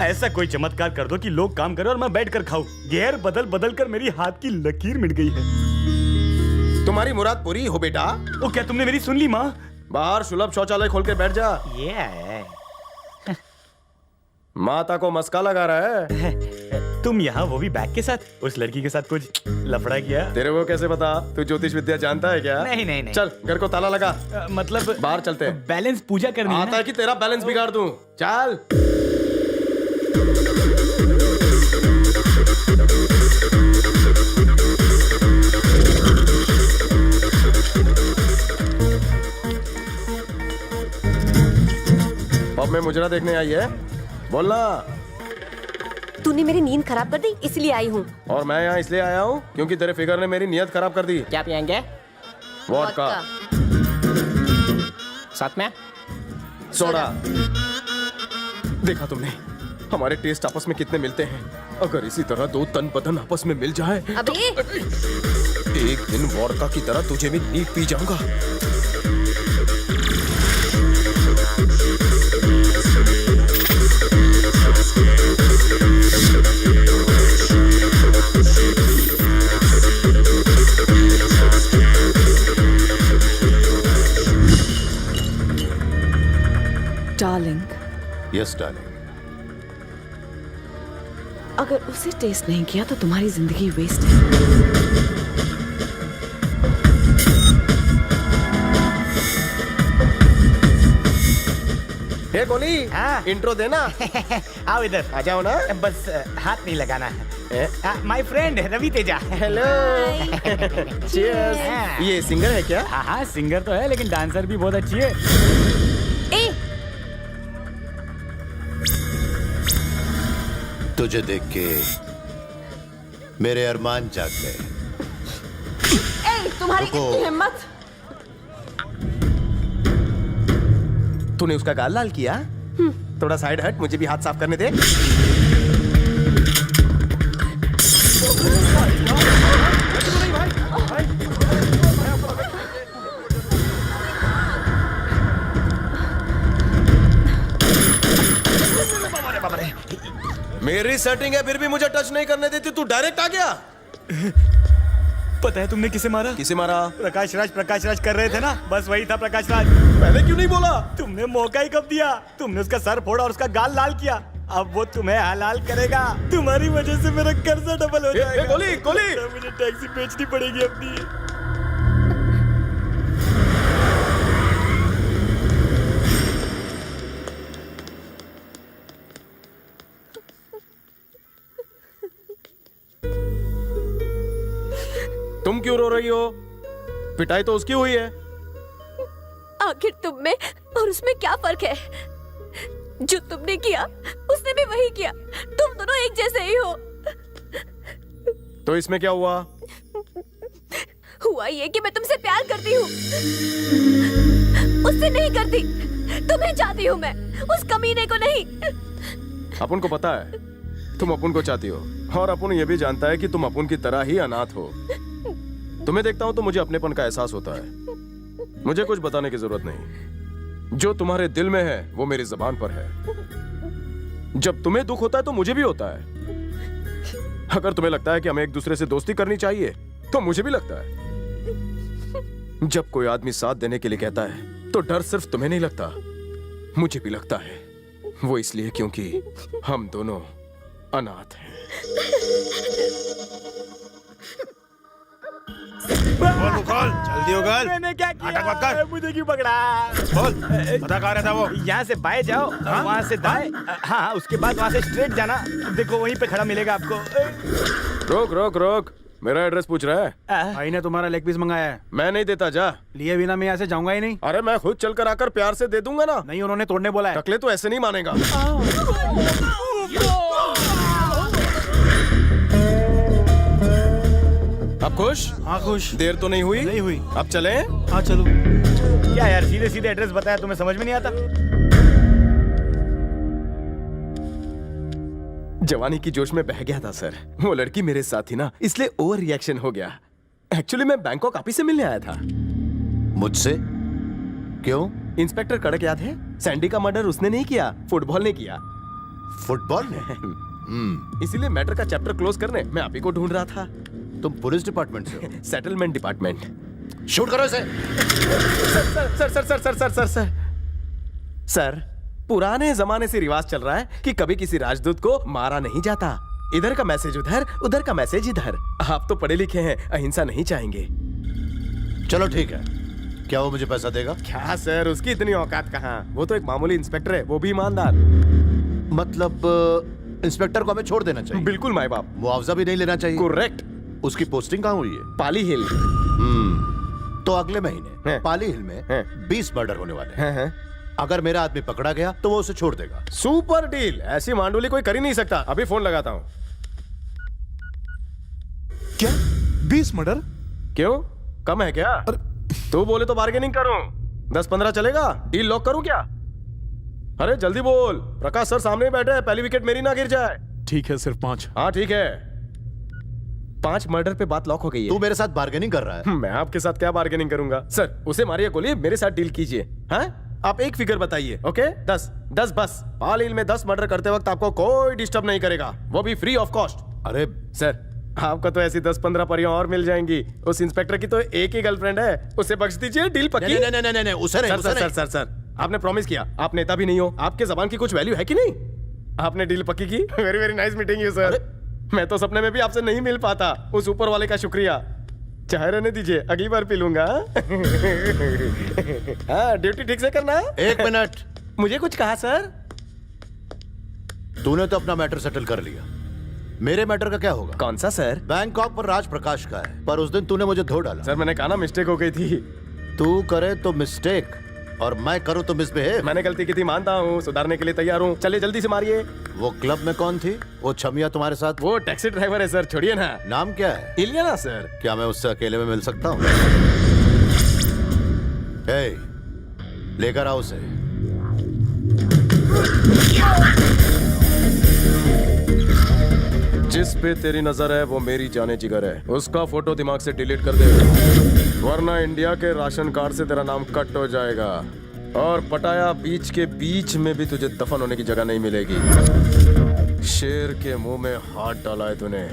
ऐसा कोई चमत्कार कर दो कि लोग काम करें और मैं बैठ कर खाऊं। गेर बदल बदल कर मेरी हाथ की लकीर मिट गई है। तुम्हारी मुराद पूरी हो बेटा। ओ क्या तुमने मेरी सुन ली माँ? बाहर सुलभ शौचालय खोल के बैठ जा। माता को मस्का लगा रहा है। तुम यहाँ, वो भी बैग के साथ? उस लड़की के साथ कुछ लफड़ा किया? तेरे को कैसे पता? तू ज्योतिष विद्या जानता है क्या? नहीं नहीं नहीं। चल घर को ताला लगा। मतलब बाहर चलते हैं। बैलेंस पूजा करनी है। आता है कि तेरा बैलेंस बिगाड़ दूं। चल। पब में मुजरा देखने आई है? बोलना। तूने मेरी नींद खराब कर दी, इसलिए आई हूँ। और मैं यहाँ इसलिए आया हूँ क्योंकि तेरे फिगर ने मेरी नीयत खराब कर दी। क्या पियेंगे? वोडका, साथ में सोडा। देखा तुमने हमारे टेस्ट आपस में कितने मिलते हैं। अगर इसी तरह 2 तन बदन आपस में मिल जाए अबे तो एक दिन वोडका की तरह तुझे भी नींद पी जाऊंगा। Darling, yes darling. अगर उसे टेस्ट नहीं किया तो तुम्हारी जिंदगी वेस्ट है। हे गोली, इंट्रो देना। आओ इधर। आ जाओ ना। बस हाथ नहीं लगाना है। My friend Ravi Teja. Hello. Cheers. ये सिंगर है क्या? हाँ सिंगर तो है, लेकिन डांसर भी बहुत अच्छी है। ए, तुझे देख के मेरे अरमान जाग गए। तुम्हारी रुको। हिम्मत। तूने उसका गाल लाल किया? थोड़ा साइड हट, मुझे भी हाथ साफ करने दे। मेरी सेटिंग है फिर भी मुझे टच नहीं करने देती, तू डायरेक्ट आ गया। पता है तुमने किसे मारा? किसे मारा? प्रकाश राज कर रहे थे ना, बस वही था प्रकाश राज। पहले क्यों नहीं बोला? तुमने मौका ही कब दिया? तुमने उसका सर फोड़ा और उसका गाल लाल किया। अब वो तुम्हें हलाल करेगा। तुम्हारी वजह से मेरा कर्जा डबल हो जाएगा। गोली गोली। मुझे टैक्सी बेचनी पड़ेगी अपनी। तुम क्यों रो रही हो? पिटाई तो उसकी हुई है। आखिर तुम में और उसमें क्या फर्क है? जो तुमने किया उसने भी वही किया। तुम दोनों एक जैसे ही हो। तो इसमें क्या हुआ? हुआ ये कि मैं तुमसे प्यार करती हूँ, उससे नहीं करती। तुम्हें चाहती हूँ मैं, उस कमीने को नहीं। अपुन को पता है तुम अपुन को चाहती हो, और अपुन ये भी जानता है कि तुम अपुन की तरह ही अनाथ हो। तुम्हें देखता हूँ तो मुझे अपनेपन का एहसास होता है। मुझे कुछ बताने की जरूरत नहीं। जो तुम्हारे दिल में है वो मेरी जुबान पर है। जब तुम्हें दुख होता है तो मुझे भी होता है। अगर तुम्हें लगता है कि हमें एक दूसरे से दोस्ती करनी चाहिए तो मुझे भी लगता है। जब कोई आदमी साथ देने के लिए कहता है तो डर सिर्फ तुम्हें नहीं लगता, मुझे भी लगता है। वो इसलिए क्योंकि हम दोनों अनाथ हैं। बोल जल्दी हो गल। मैंने क्या किया? नाटक मत कर। मुझे क्यों पकड़ा? बोल पता कहाँ रहता वो? यहाँ से बाएं जाओ, वहाँ से दाएं। हाँ, उसके बाद वहाँ से स्ट्रेट जाना। देखो वहीं पे खड़ा मिलेगा आपको। रोक रोक रोक, मेरा एड्रेस पूछ रहा है। भाई ने तुम्हारा लेग पीस मंगाया है। मैं नहीं देता, जा। लिए बिना मैं यहाँ से जाऊंगा ही नहीं। अरे मैं खुद चलकर आकर प्यार से दे दूंगा ना। नहीं, उन्होंने तोड़ने बोला है। टकले तो ऐसे नहीं मानेगा। अब खुश? हाँ खुश। देर तो नहीं हुई? नहीं हुई। अब चलें? हाँ चलो। क्या यार, सीधे सीधे एड्रेस बताया, तुम्हें समझ में नहीं आता? जवानी की जोश में बह गया था सर। वो लड़की मेरे साथ थी ना, इसलिए ओवर रिएक्शन हो गया। एक्चुअली मैं बैंकॉक आप ही से मिलने आया था। मुझसे? क्यों? इंस्पेक्टर कड़क याद है? सैंडी का मर्डर उसने नहीं किया, फुटबॉल ने किया। फुटबॉल ने? इसीलिए मैटर का चैप्टर क्लोज करने मैं आप ही को ढूंढ रहा था। तुम पुलिस डिपार्टमेंट से हो? Settlement department. शूट करो इसे। Sir sir sir sir sir sir sir sir, पुराने जमाने से रिवाज चल रहा है कि कभी किसी राजदूत को मारा नहीं जाता। इधर का मैसेज उधर, उधर का मैसेज इधर। आप तो पढ़े लिखे हैं, अहिंसा नहीं चाहेंगे। चलो ठीक है, क्या वो मुझे पैसा देगा? क्या सर, उसकी इतनी औकात कहाँ? वो तो एक मामूली इंस्पेक्टर है, वो भी ईमानदार। मतलब इंस्पेक्टर को हमें छोड़ देना चाहिए? बिल्कुल माई बाप। मुआवजा भी नहीं लेना चाहिए? करेक्ट। उसकी पोस्टिंग कहाँ हुई है? पाली हिल। तो अगले महीने पाली हिल में 20 मर्डर होने वाले हैं। अगर मेरा आदमी पकड़ा गया तो वो उसे छोड़ देगा। Super deal. ऐसी मांडोली कोई कर ही नहीं सकता। अभी फोन लगाता हूँ। क्या 20 मर्डर? क्यों, कम है क्या? तू बोले तो बार्गेनिंग करूं। 10-15 चलेगा? डील लॉक करूं क्या? अरे जल्दी बोल। प्रकाश सर सामने ही बैठे हैं, पहली विकेट मेरी ना गिर जाए। ठीक है, सिर्फ 5। हाँ ठीक है। 5 मर्डर पे बात लॉक हो गई है। तू मेरे साथ बार्गेनिंग कर रहा है? मैं आपके साथ क्या बार्गेनिंग करूंगा सर? उसे मारिए गोली, मेरे साथ डील कीजिए। हाँ, आप एक फिगर बताइए। ओके, 10 बस। पाल हिल में 10 मर्डर करते वक्त आपको कोई डिस्टर्ब नहीं करेगा, वो भी फ्री ऑफ कॉस्ट। अरे सर, आपको तो ऐसी 10-15 परियां और मिल जाएंगी। उस इंस्पेक्टर की तो एक ही गर्लफ्रेंड है, उसे बख्श दीजिए, डील पक्की। नहीं, उसे नहीं, उसे नहीं। सर, आपने प्रॉमिस किया, आप नेता भी नहीं हो, आपके जबान की कुछ वैल्यू है कि नहीं? आपने डील पक्की की। Very very nice meeting you sir. मैं तो सपने में भी आपसे नहीं मिल पाता। उस ऊपर वाले का शुक्रिया। चाहे रहने दीजिए, अगली बार पी लूंगा। हाँ, ड्यूटी ठीक से करना। 1 मिनट। मुझे कुछ कहा सर? तूने तो अपना मैटर सेटल कर लिया, मेरे मैटर का क्या होगा? कौन सा सर? बैंकॉक पर राज प्रकाश का है, पर उस दिन तूने मुझे धो डाला। सर मैंने कहा ना, मिस्टेक हो गई थी। तू करे तो मिस्टेक और मैं करूं तो मिसबिहेव। मैंने गलती की थी, मानता हूँ, सुधारने के लिए तैयार हूँ। चलिए जल्दी से मारिए। वो क्लब में कौन थी? वो छमिया तुम्हारे साथ? वो टैक्सी ड्राइवर है सर, छोड़िए ना। नाम क्या है? इलियाना सर। क्या मैं उससे अकेले में मिल सकता हूँ? लेकर आओ उसे। जिस पे तेरी नजर है वो मेरी जाने जिगर है। उसका फोटो दिमाग से डिलीट कर दे, वरना इंडिया के राशन कार्ड से तेरा नाम कट हो जाएगा और पटाया बीच के बीच में भी तुझे दफन होने की जगह नहीं मिलेगी। शेर के मुंह में हाथ डाला है तूने।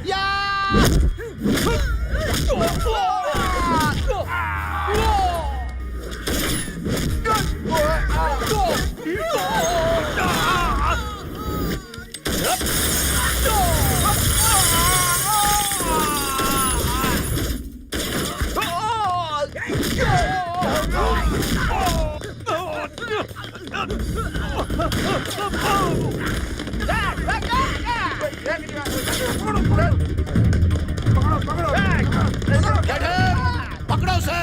पकड़ो उसे।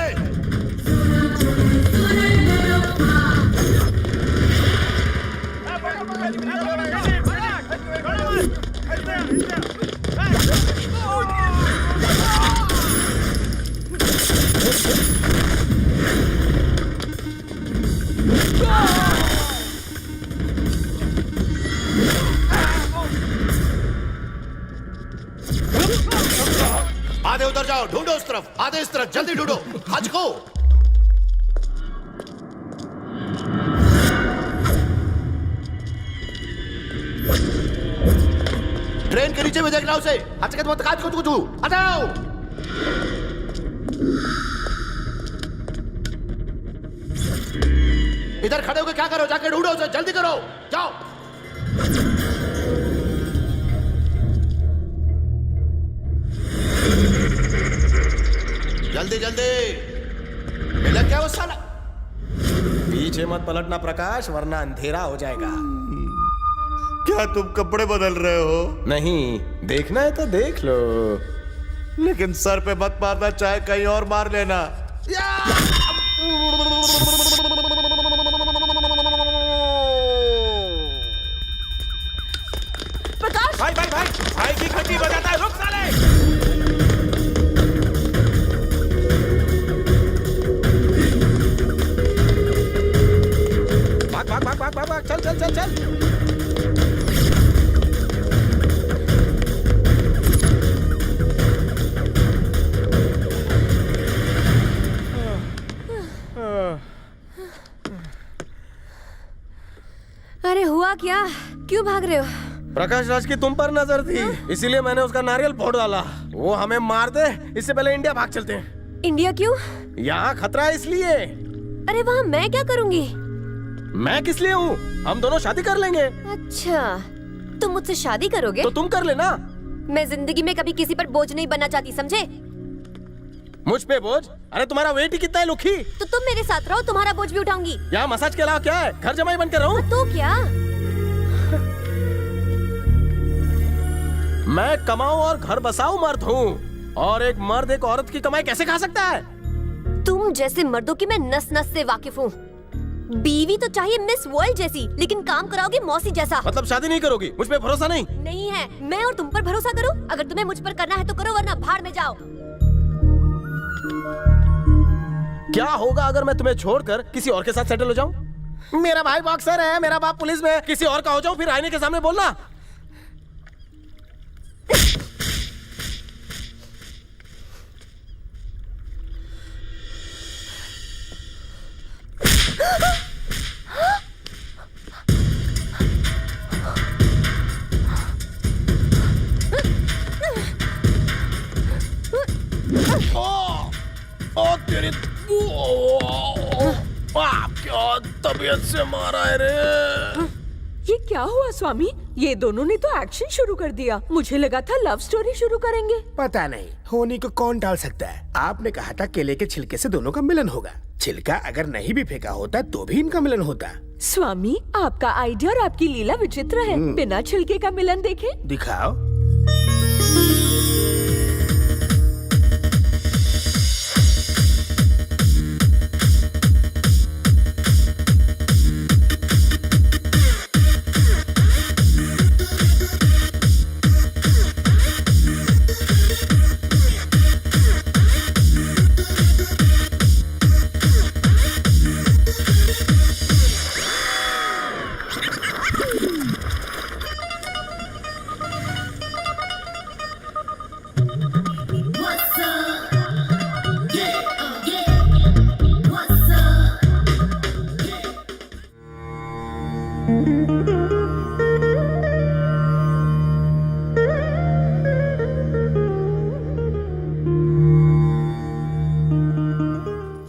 आधे उधर जाओ, ढूंढो उस तरफ, आधे इस तरफ, जल्दी ढूंढो, आज को। ट्रेन के नीचे में देखना उसे, आज के मत काज को तू आ जाओ। इधर खड़े होकर क्या करो, जाके ढूंढो उसे, जल्दी करो, जाओ। जल्दी जल्दी, मिला क्या वो साला? पीछे मत पलटना प्रकाश, वरना अंधेरा हो जाएगा। क्या तुम कपड़े बदल रहे हो? नहीं, देखना है तो देख लो। लेकिन सर पे मत मारना, चाहे कहीं और मार लेना। प्रकाश! भाई भाई भाई, भाई की घंटी बजाता है, रुक साले। भाग, चल चल चल चल। अरे हुआ क्या? क्यों भाग रहे हो? प्रकाश राज की तुम पर नजर थी, इसीलिए मैंने उसका नारियल फोड़ डाला। वो हमें मार दे, इससे पहले इंडिया भाग चलते हैं। इंडिया क्यों? यहाँ खतरा है इसलिए। अरे वहाँ मैं क्या करूँगी? मैं किस लिए हूँ? हम दोनों शादी कर लेंगे। अच्छा, तुम मुझसे शादी करोगे? तो तुम कर लेना। मैं जिंदगी में कभी किसी पर बोझ नहीं बनना चाहती, समझे? मुझ पे बोझ? अरे तुम्हारा वेट ही कितना है लुखी। तो तुम मेरे साथ रहो, तुम्हारा बोझ भी उठाऊंगी। यहाँ मसाज के अलावा क्या है? घर जमाई बन के रहूं? तो क्या? मैं कमाऊं और घर बसाऊं मर्द हूँ, और एक मर्द एक औरत की कमाई कैसे खा सकता है? तुम जैसे मर्दों की मैं नस नस से वाकिफ हूँ। बीवी तो चाहिए मिस वर्ल्ड जैसी, लेकिन काम कराओगी मौसी जैसा। मतलब शादी नहीं करोगी? मुझ पे भरोसा नहीं? नहीं है। मैं और तुम पर भरोसा करूँ? अगर तुम्हें मुझ पर करना है तो करो, वरना भाड़ में जाओ। क्या होगा अगर मैं तुम्हें छोड़कर किसी और के साथ सेटल हो जाऊं? मेरा भाई बॉक्सर है, मेरा बाप पुलिस में, किसी और का हो जाऊं फिर आईने के सामने बोलना। तेरी क्या तबीयत से मारा है रे? ये क्या हुआ स्वामी? ये दोनों ने तो एक्शन शुरू कर दिया। मुझे लगा था लव स्टोरी शुरू करेंगे। पता नहीं, होने को कौन टाल सकता है। आपने कहा था केले के छिलके से दोनों का मिलन होगा। छिलका अगर नहीं भी फेंका होता तो भी इनका मिलन होता। स्वामी, आपका आइडिया और आपकी लीला विचित्र है। बिना छिलके का मिलन देखे? दिखाओ।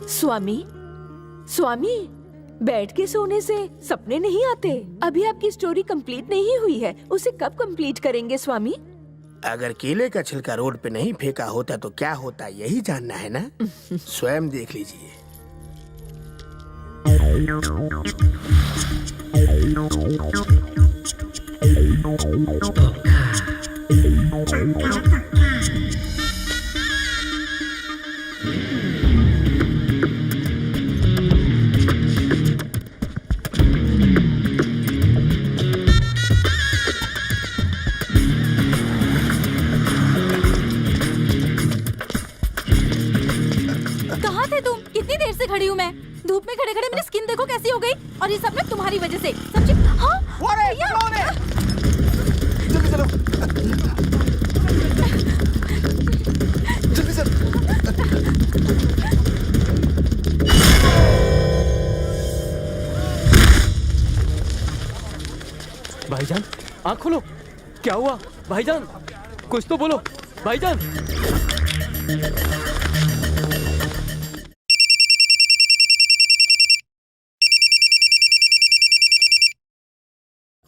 स्वामी, स्वामी, बैठ के सोने से सपने नहीं आते। अभी आपकी स्टोरी कंप्लीट नहीं हुई है, उसे कब कंप्लीट करेंगे स्वामी? अगर केले का छिलका रोड पे नहीं फेंका होता तो क्या होता, यही जानना है ना? स्वयं देख लीजिए। कहाँ थे तुम? कितनी देर से खड़ी हूँ मैं। धूप में खड़े खड़े मेरी स्किन देखो कैसी हो गई, और ये सब ना तुम्हारी वजह से। समझे? हाँ? भैया! जल्दी चलो, जल्दी चलो। भाईजान, आँख खोलो। क्या हुआ भाईजान? कुछ तो बोलो भाईजान।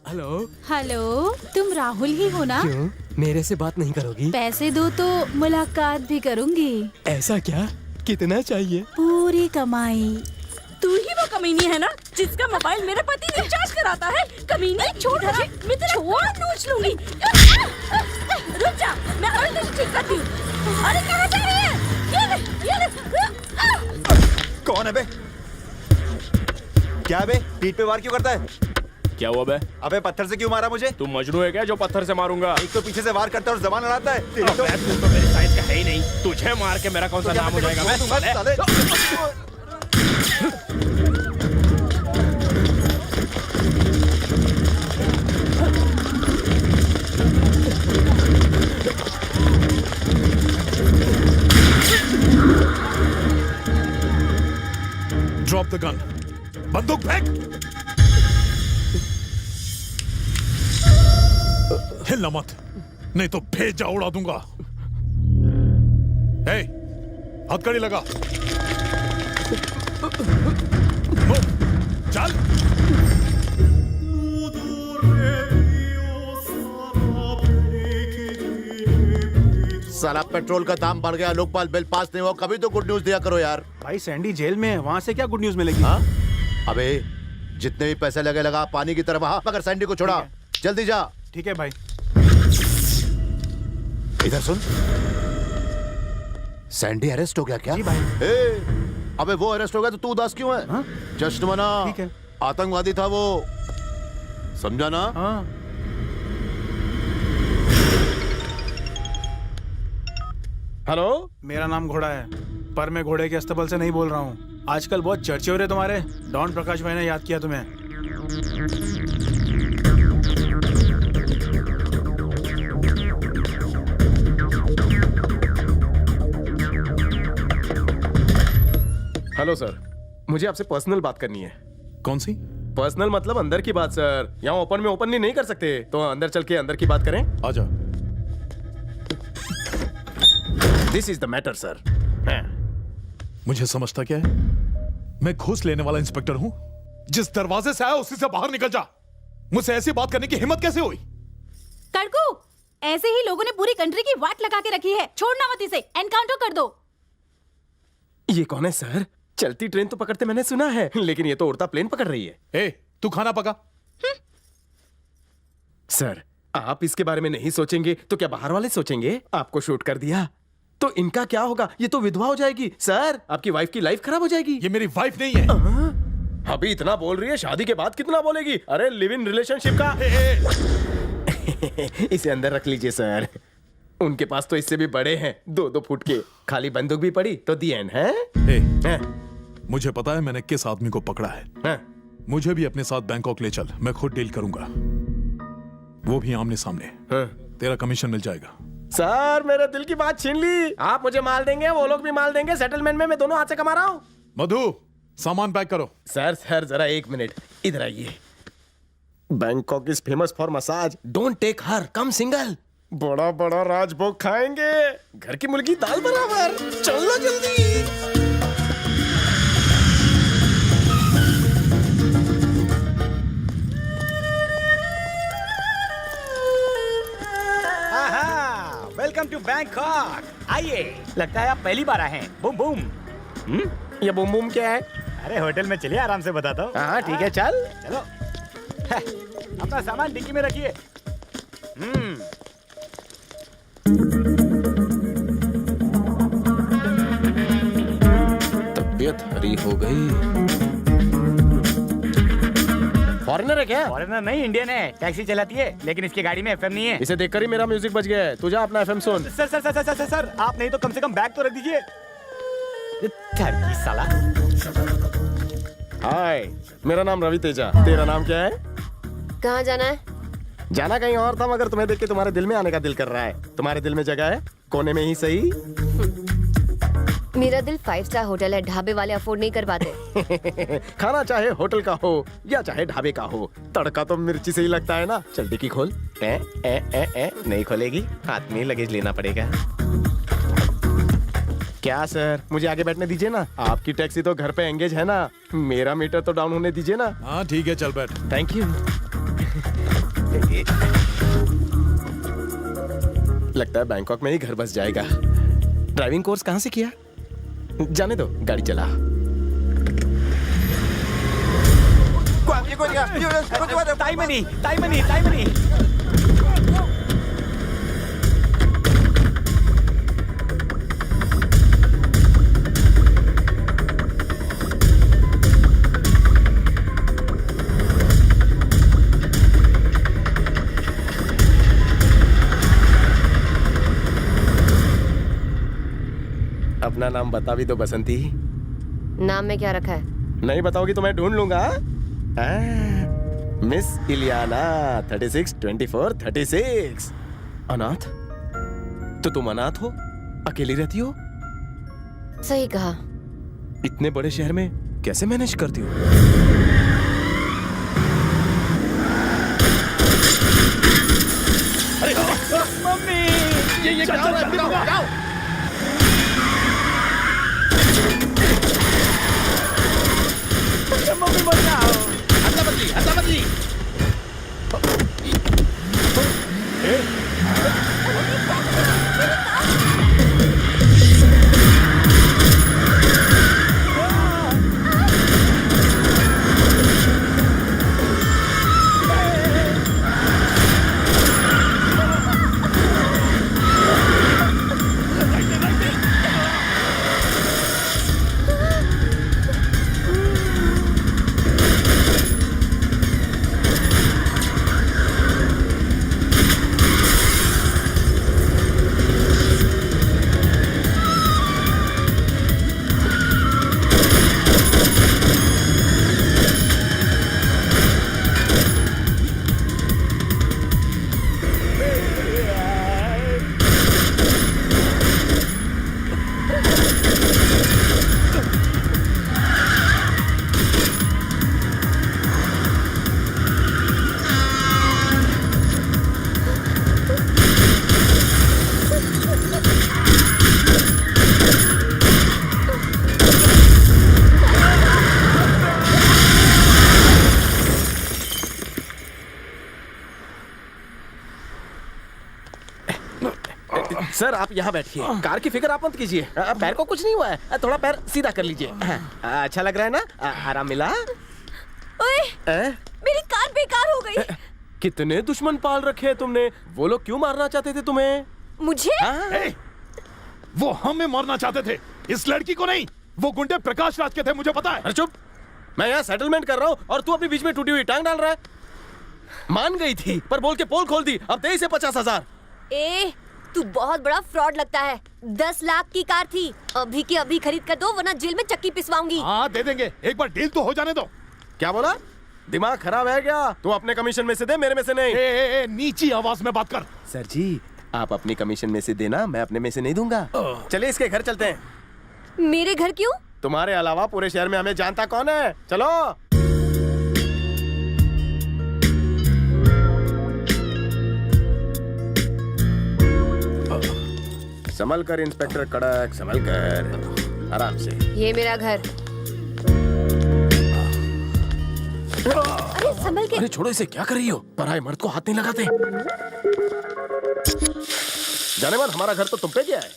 हेलो। हेलो, तुम राहुल ही हो ना? क्यों मेरे से बात नहीं करोगी? पैसे दो तो मुलाकात भी करूंगी। ऐसा क्या? कितना चाहिए? पूरी कमाई। तू ही वो कमीनी है ना जिसका मोबाइल मेरे पति रिचार्ज कराता है? कमीनी, छोड़ मुझे, मैं तेरा छोड़ नोच लूंगी। रुक जा, मैं और तुझे ठीक करती हूँ। अरे कहाँ जा रही है? ये ले। कौन है बे? क्या बे? पीठ पे वार क्यों करता है? क्या हुआ बे? अबे पत्थर से क्यों मारा मुझे? तू मजनू है क्या जो पत्थर से मारूंगा? एक तो पीछे से वार करता है और जबान लड़ाता है। तेरी तो मेरे साइज का है ही नहीं। तुझे मार के मेरा कौन सा नाम हो जाएगा? Drop the gun. बंदूक फेंक। हिलना मत, नहीं तो भेजा उड़ा दूंगा। ए, हथकड़ी लगा। चल। साला पेट्रोल का दाम बढ़ गया, लोकपाल बिल पास नहीं हुआ, कभी तो गुड न्यूज दिया करो यार। भाई सैंडी जेल में है, वहाँ से क्या गुड न्यूज मिलेगी? हाँ? अबे जितने भी पैसे लगे लगा पानी की तरह वहाँ, मगर सैंडी को छोड़ा। जल्दी जा। ठीक है भाई। इधर सुन, सैंडी अरेस्ट हो गया क्या? जी भाई। अबे वो अरेस्ट हो गया तो तू उदास क्यों है? हाँ? जश्न मना। ठीक है। आतंकवादी था वो, समझा ना? हाँ। हेलो, मेरा नाम घोड़ा है, पर मैं घोड़े के अस्तबल से नहीं बोल रहा हूँ। आजकल बहुत चर्चे हो रहे तुम्हारे। डॉन प्रकाश भाई ने याद किया तुम्हें। हेलो सर, मुझे आपसे पर्सनल बात करनी है। कौन सी? पर्सनल मतलब अंदर की बात सर। यहाँ ओपन में ओपनली नहीं कर सकते, तो अंदर चल के अंदर की बात करें। आजा। This is the matter sir. मुझे समझता क्या है? मैं घूस लेने वाला इंस्पेक्टर हूं। जिस दरवाजे से आया उसी से बाहर निकल जा। मुझसे ऐसी बात करने की हिम्मत कैसे हुई? कड़कू, ऐसे ही लोगों ने पूरी कंट्री की वाट लगा के रखी है। छोड़ना मत इसे, एनकाउंटर कर दो। ये कौन है सर? चलती ट्रेन तो पकड़ते मैंने सुना है, लेकिन ये तो उड़ता प्लेन पकड़ रही है। ए, तू खाना पका। सर, आप इसके बारे में नहीं सोचेंगे तो क्या बाहर वाले सोचेंगे? आपको शूट कर दिया तो इनका क्या होगा? ये तो विधवा हो जाएगी सर। आपकी वाइफ की लाइफ खराब हो जाएगी। ये मेरी वाइफ नहीं है। अभी इतना बोल रही है, शादी के बाद कितना बोलेगी? अरे लिव इन रिलेशनशिप का। इसे अंदर रख लीजिए सर। उनके पास तो इससे भी बड़े हैं, 2-2 फुट के। खाली बंदूक भी पड़ी तो दी एंड है। मुझे पता है मैंने किस आदमी को पकड़ा है। मुझे भी अपने साथ बैंकॉक ले चल, मैं खुद डील करूंगा, वो भी आमने सामने। तेरा कमीशन मिल जाएगा। सर, मेरे दिल की बात छीन ली। आप मुझे माल देंगे, वो लोग भी माल देंगे। सेटलमेंट में मैं दोनों हाथ से कमा रहा हूँ। मधु, सामान पैक करो। सर जरा 1 मिनट इधर आइए। Bangkok is famous for massage. Don't take her, come single. बड़ा बड़ा राजभोग खाएंगे, घर की मुर्गी दाल बराबर। चलो जल्दी। बैंकॉक। आइए, लगता है आप पहली बार आए हैं। Boom boom. ये बूम बूम क्या है? अरे होटल में चलिए, आराम से बताता हूँ। हाँ ठीक है, चल। चलो। अपना सामान डिक्की में रखिए। तबीयत हरी हो गई। फॉरेनर है क्या? फॉरेनर नहीं, इंडियन है। टैक्सी चलाती है, लेकिन इसकी गाड़ी में एफएम नहीं है। इसे देखकर ही मेरा म्यूजिक बज गया है। तू जा अपना एफएम सुन। Sir sir sir sir sir sir, आप नहीं तो कम से कम बैग तो रख दीजिए। टर्की साला। हाय, मेरा नाम रवि तेजा। तेरा नाम क्या है? कहाँ जाना है? जाना कहीं और था, मगर तुम्हें देख के तुम्हारे दिल में आने का दिल कर रहा है। तुम्हारे दिल में जगह है? कोने में ही सही। मेरा दिल 5 स्टार होटल है, ढाबे वाले अफोर्ड नहीं कर पाते। खाना चाहे होटल का हो या चाहे ढाबे का हो, तड़का तो मिर्ची से ही लगता है ना। चल डिक्की खोल। नहीं खोलेगी, हाथ में लगेज लेना पड़ेगा। क्या सर, मुझे आगे बैठने दीजिए ना। आपकी टैक्सी तो घर पे एंगेज है ना। मेरा मीटर तो डाउन होने दीजिए ना। हाँ ठीक है, चल बैठ। Thank you. लगता है बैंकॉक में ही घर बस जाएगा। ड्राइविंग कोर्स कहाँ से किया? जाने दो, गाड़ी चला। ताइमनी। अपना नाम बता भी दो बसंती। नाम में क्या रखा है? नहीं बताओगी तो मैं ढूंढ लूंगा। मिस इलियाना 36 24 36। अनाथ? तो तुम अनाथ हो? अकेली रहती हो? सही कहा। इतने बड़े शहर में कैसे मैनेज करती हो? अरे मम्मी, ये क्या हो रहा है? मम्मी मत जाओ। अदला बदली। सर आप यहाँ बैठिए। कार की फिक्र आप मत कीजिए। पैर को कुछ नहीं हुआ है। थोड़ा पैर सीधा कर लीजिए। अच्छा लग रहा है ना? आराम मिला? ओए, मेरी कार बेकार हो गई। कितने दुश्मन पाल रखे हैं तुमने? वो लोग क्यों मारना चाहते थे तुम्हें? मुझे? वो हमें मारना चाहते थे, इस लड़की को नहीं। वो गुंडे प्रकाश राज के थे, मुझे पता है। अरे चुप, मैं यहाँ सेटलमेंट कर रहा हूँ और तू अपने बीच में टूटी हुई टांग डाल रहा है। मान गई थी पर बोल के पोल खोल दी। अब दे इसे 50,000। ए, तू बहुत बड़ा फ्रॉड लगता है। 10 लाख की कार थी, अभी की अभी खरीद कर दो वरना जेल में चक्की पिसवाऊंगी। हाँ दे देंगे, एक बार डील तो हो जाने दो। क्या बोला? दिमाग खराब है क्या? तू अपने कमीशन में से दे, मेरे में से नहीं। नीची आवाज में बात कर। सर जी आप अपनी कमीशन में से देना, मैं अपने में से नहीं दूंगा। चलिए इसके घर चलते हैं। मेरे घर क्यों? तुम्हारे अलावा पूरे शहर में हमें जानता कौन है। चलो। संभल कर इंस्पेक्टर कड़क, संभल कर, आराम से। ये मेरा घर। अरे संभल के। अरे छोड़ो इसे, क्या कर रही हो? पराये मर्द को हाथ नहीं लगाते। जाने मन हमारा घर तो तुम पे गया है।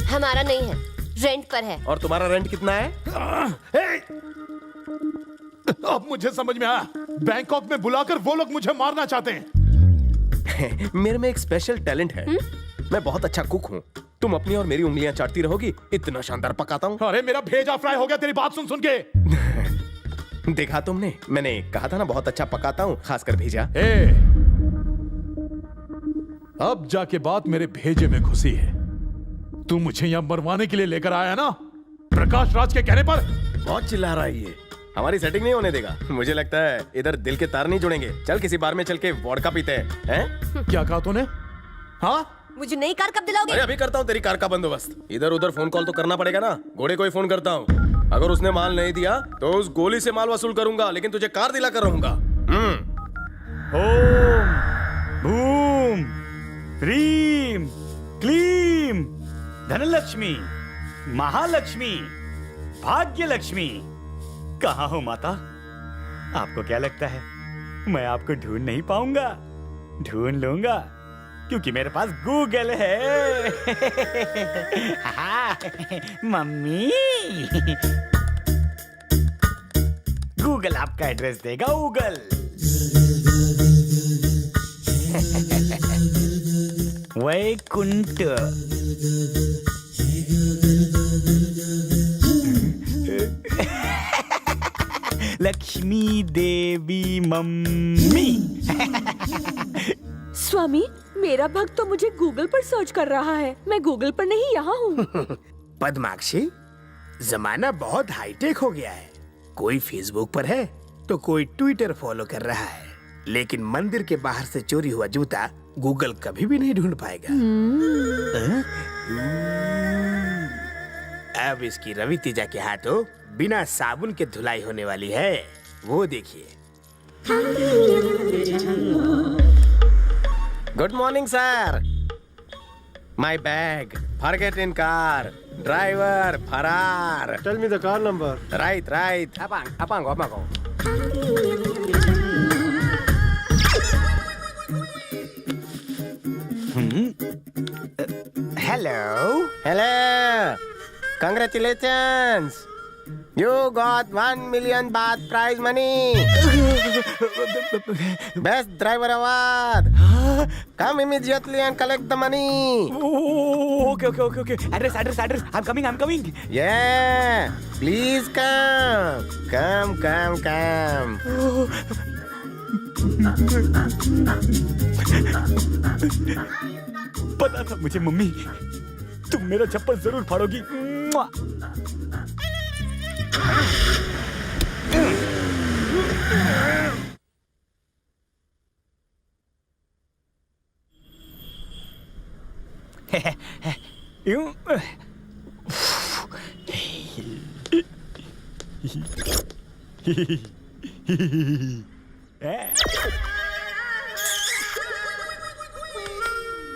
हमारा नहीं है, रेंट पर है। और तुम्हारा रेंट कितना है? अब मुझे समझ में आया, बैंकॉक में बुलाकर वो लोग मुझे मारना चाहते हैं। मेरे में एक स्पेशल टैलेंट है। मैं बहुत अच्छा कुक हूँ। तुम अपनी और मेरी उंगलियां चाटती रहोगी, इतना शानदार पकाता हूँ। अरे मेरा भेजा फ्राई हो गया तेरी बात सुन सुन के। देखा तुमने, मैंने कहा था ना बहुत अच्छा पकाता हूँ, खासकर भेजा। अब जाके बात मेरे भेजे में घुसी है। तू मुझे यहाँ मरवाने के लिए लेकर आया ना, प्रकाश राज के कहने पर। बहुत चिल्ला रहा है ये, हमारी सेटिंग नहीं होने देगा। मुझे लगता है इधर दिल के तार नहीं जुड़ेंगे। चल किसी बार में चल के वोडका पीते हैं। क्या कहा तूने? हाँ, मुझे नई कार कब दिलाओगे? अरे अभी करता हूँ तेरी कार का बंदोबस्त। इधर उधर फोन कॉल तो करना पड़ेगा ना। घोड़े को ही फोन करता हूँ, अगर उसने माल नहीं दिया तो उस गोली से माल वसूल करूंगा, लेकिन तुझे कार दिला कर रहूंगा। ओम भूम ह्रीम क्लीम धनलक्ष्मी महालक्ष्मी भाग्यलक्ष्मी। कहाँ हो माता? आपको क्या लगता है मैं आपको ढूंढ नहीं पाऊंगा? ढूंढ लूंगा, क्योंकि मेरे पास गूगल है। मम्मी, गूगल आपका एड्रेस देगा। गूगल वैकुंठ लक्ष्मी देवी मम्मी। स्वामी, मेरा भक्त तो मुझे गूगल पर सर्च कर रहा है। मैं गूगल पर नहीं, यहाँ हूँ। पद्माक्षी, जमाना बहुत हाईटेक हो गया है। कोई फेसबुक पर है तो कोई ट्विटर फॉलो कर रहा है, लेकिन मंदिर के बाहर से चोरी हुआ जूता गूगल कभी भी नहीं ढूंढ पाएगा। अब इसकी रवि तेजा के हाथों बिना साबुन के धुलाई होने वाली है, वो देखिए। Good morning sir. My bag forget in car, driver फरार। Tell me the car number. Right right. अपांगो। Hello Congratulations! You got 1 million baht prize money. Best driver award. Come immediately and collect the money. Okay. Address. I'm coming. Yeah. Please come. Come. पता था मुझे mummy, तुम मेरा चप्पल जरूर फाड़ोगी।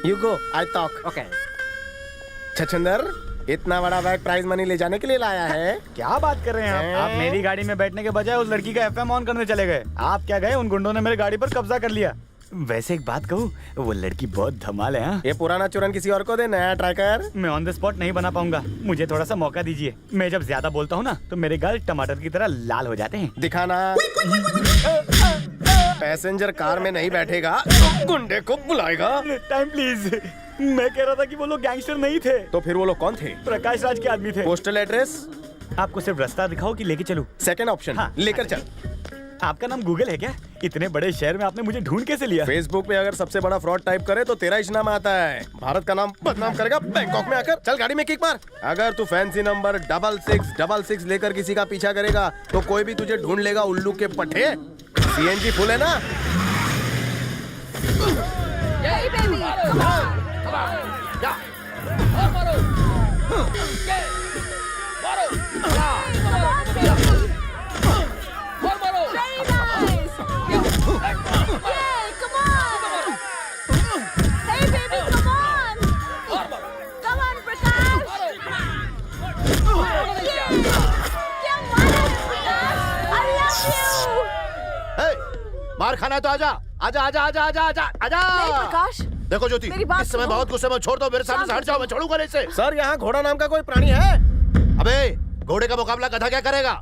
You go. I talk. Okay. छछंदर, इतना बड़ा bag prize money ले जाने के लिए लाया है? क्या बात कर रहे हैं आप? मेरी गाड़ी में बैठने के बजाय उस लड़की का एफएम ऑन करने चले गए। आप क्या गए, उन गुंडों ने मेरी गाड़ी पर कब्जा कर लिया। वैसे एक बात कहूँ, वो लड़की बहुत धमाल है। हाँ? ये पुराना चुरन किसी और को दे, नया ट्राई कर। मैं ऑन द स्पॉट नहीं बना पाऊंगा, मुझे थोड़ा सा मौका दीजिए। मैं जब ज्यादा बोलता हूँ ना तो मेरे गाल टमाटर की तरह लाल हो जाते हैं। दिखाना। पैसेंजर कार में नहीं बैठेगा तो गुंडे को बुलाएगा। Time please. मैं कह रहा था कि वो लोग गैंगस्टर नहीं थे। तो फिर वो लोग कौन थे? प्रकाश राज के आदमी थे। Postal address? आपको सिर्फ रास्ता दिखाओ कि लेके चलूं? Second option. हाँ, लेकर चल। आपका नाम गूगल है क्या? इतने बड़े शहर में आपने मुझे ढूंढ कैसे लिया? फेसबुक पे अगर सबसे बड़ा फ्रॉड टाइप करे तो तेरा ही नाम आता है। भारत का नाम बदनाम करेगा बैंकॉक में आकर। चल गाड़ी में किक मार। अगर तू फैंसी नंबर 6666 लेकर किसी का पीछा करेगा तो कोई भी तुझे ढूंढ लेगा उल्लू के पट्टे। सीएनजी फुल है ना? मार खाना है तो आजा। नहीं प्रकाश, देखो ज्योति, मेरी बात इस समय सुनो। बहुत गुस्से में, छोड़ दो मेरे सामने से, हट जाओ, मैं छोड़ूंगा नहीं इसे। सर यहाँ घोड़ा नाम का कोई प्राणी है? अबे घोड़े का मुकाबला गधा क्या करेगा?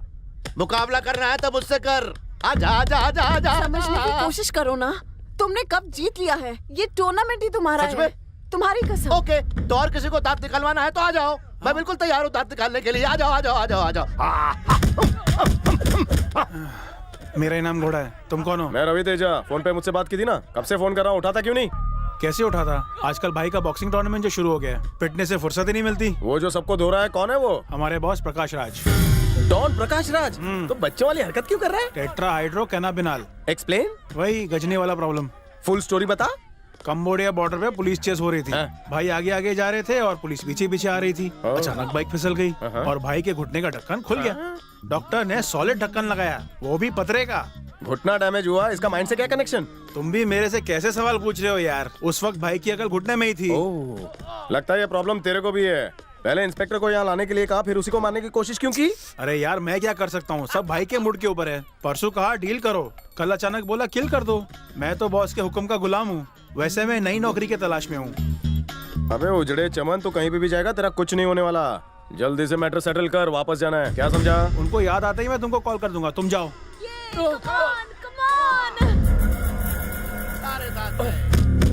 मुकाबला करना है तो मुझसे कर। आजा आजा आजा आजा। समझने की कोशिश करो ना, तुमने कब जीत लिया है? ये टूर्नामेंट ही तुम्हारा सच है, में? तुम्हारी कसम। ओके, तो और किसी को दांत निकलवाना है तो आ जाओ, मैं बिल्कुल तैयार हूँ दांत निकालने के लिए। आ जाओ आ जाओ आ जाओ आ जाओ। मेरा इनाम घोड़ा है। तुम कौन हो? मैं रवि तेजा। फोन पे मुझसे बात की थी ना, कब से फोन कर रहा हूँ, उठाता क्यों नहीं? कैसे उठा था? आजकल भाई का बॉक्सिंग टूर्नामेंट जो शुरू हो गया है, पिटने से फुर्सत ही नहीं मिलती। वो जो सबको धो रहा है, कौन है वो? हमारे बॉस प्रकाश राज। डॉन प्रकाश राज? तो बच्चों वाली हरकत क्यों कर रहा है? Tetrahydrocannabinol. एक्सप्लेन। वही गजनी वाला प्रॉब्लम। फुल स्टोरी बता। कंबोडिया बॉर्डर पे पुलिस चेस हो रही थी। हाँ। भाई आगे आगे जा रहे थे और पुलिस पीछे पीछे आ रही थी। अचानक बाइक फिसल गई और भाई के घुटने का ढक्कन खुल गया। डॉक्टर ने सॉलिड ढक्कन लगाया, वो भी पतरे का। घुटना डैमेज हुआ, इसका माइंड से क्या कनेक्शन? तुम भी मेरे से कैसे सवाल पूछ रहे हो यार? उस वक्त भाई की अकल घुटने में ही थी। ओह, लगता है ये प्रॉब्लम तेरे को भी है। पहले इंस्पेक्टर को यहाँ लाने के लिए कहा, फिर उसी को मारने की कोशिश क्यों की? अरे यार मैं क्या कर सकता हूँ, सब भाई के मूड के ऊपर है। परसों कहा डील करो, कल अचानक बोला किल कर दो। मैं तो बॉस के हुक्म का गुलाम हूँ। वैसे मैं नई नौकरी के तलाश में हूँ। अबे उजड़े चमन, तो कहीं भी जाएगा तेरा कुछ नहीं होने वाला। जल्दी से मैटर सेटल कर, वापस जाना है, क्या समझा? उनको याद आते ही मैं तुमको कॉल कर दूंगा, तुम जाओ।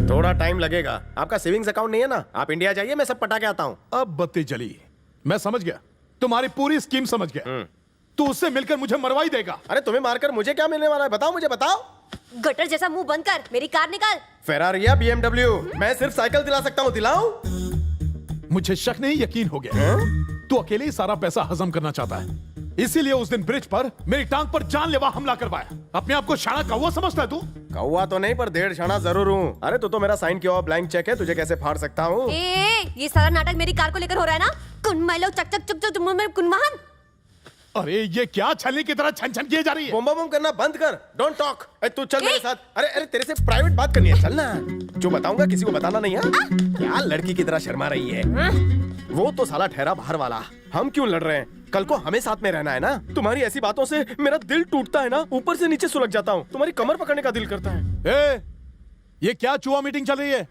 थोड़ा टाइम लगेगा। आपका सेविंग्स अकाउंट नहीं है ना? आप इंडिया जाइए, मैं सब पटा के आता हूँ। अब बत्ती जली। मैं समझ गया, तुम्हारी पूरी स्कीम समझ गया। तू उससे मिलकर मुझे मरवाई देगा। अरे तुम्हें मारकर मुझे क्या मिलने वाला है? बताओ मुझे, बताओ। गटर जैसा मुंह बंद कर, मेरी कार निकाल। फेरारी या BMW? मैं सिर्फ साइकिल दिला सकता हूँ, दिलाऊं? मुझे शक नहीं, यकीन हो गया। तू अकेले ही सारा पैसा हजम करना चाहता है, इसीलिए उस दिन ब्रिज पर मेरी टांग पर जानलेवा हमला करवाया। अपने आप को शाना कौवा समझता है तू? कौवा तो नहीं, पर 1.5 शाना जरूर हूँ। अरे तो मेरा साइन किया हुआ ब्लैंक चेक है, तुझे कैसे फाड़ सकता हूँ? ये सारा नाटक मेरी कार को लेकर हो रहा है ना? कुनमैलो चक चक चक चक में कुनमहान। अरे ये क्या छलनी की तरह छन छन किए जा रही है? बम बम करना बंद कर, डोंट टॉक। तू चल मेरे साथ। अरे अरे तेरे से प्राइवेट बात करनी है, चल ना। जो बताऊंगा किसी को बताना नहीं है। क्या लड़की की तरह शर्मा रही है? वो तो साला ठहरा बाहर वाला, हम क्यों लड़ रहे हैं? कल को हमें साथ में रहना है ना। तुम्हारी ऐसी बातों से मेरा दिल टूटता है ना, ऊपर से नीचे सुलग जाता हूँ। तुम्हारी कमर पकड़ने का दिल करता है। ये क्या चुआ मीटिंग चल रही है?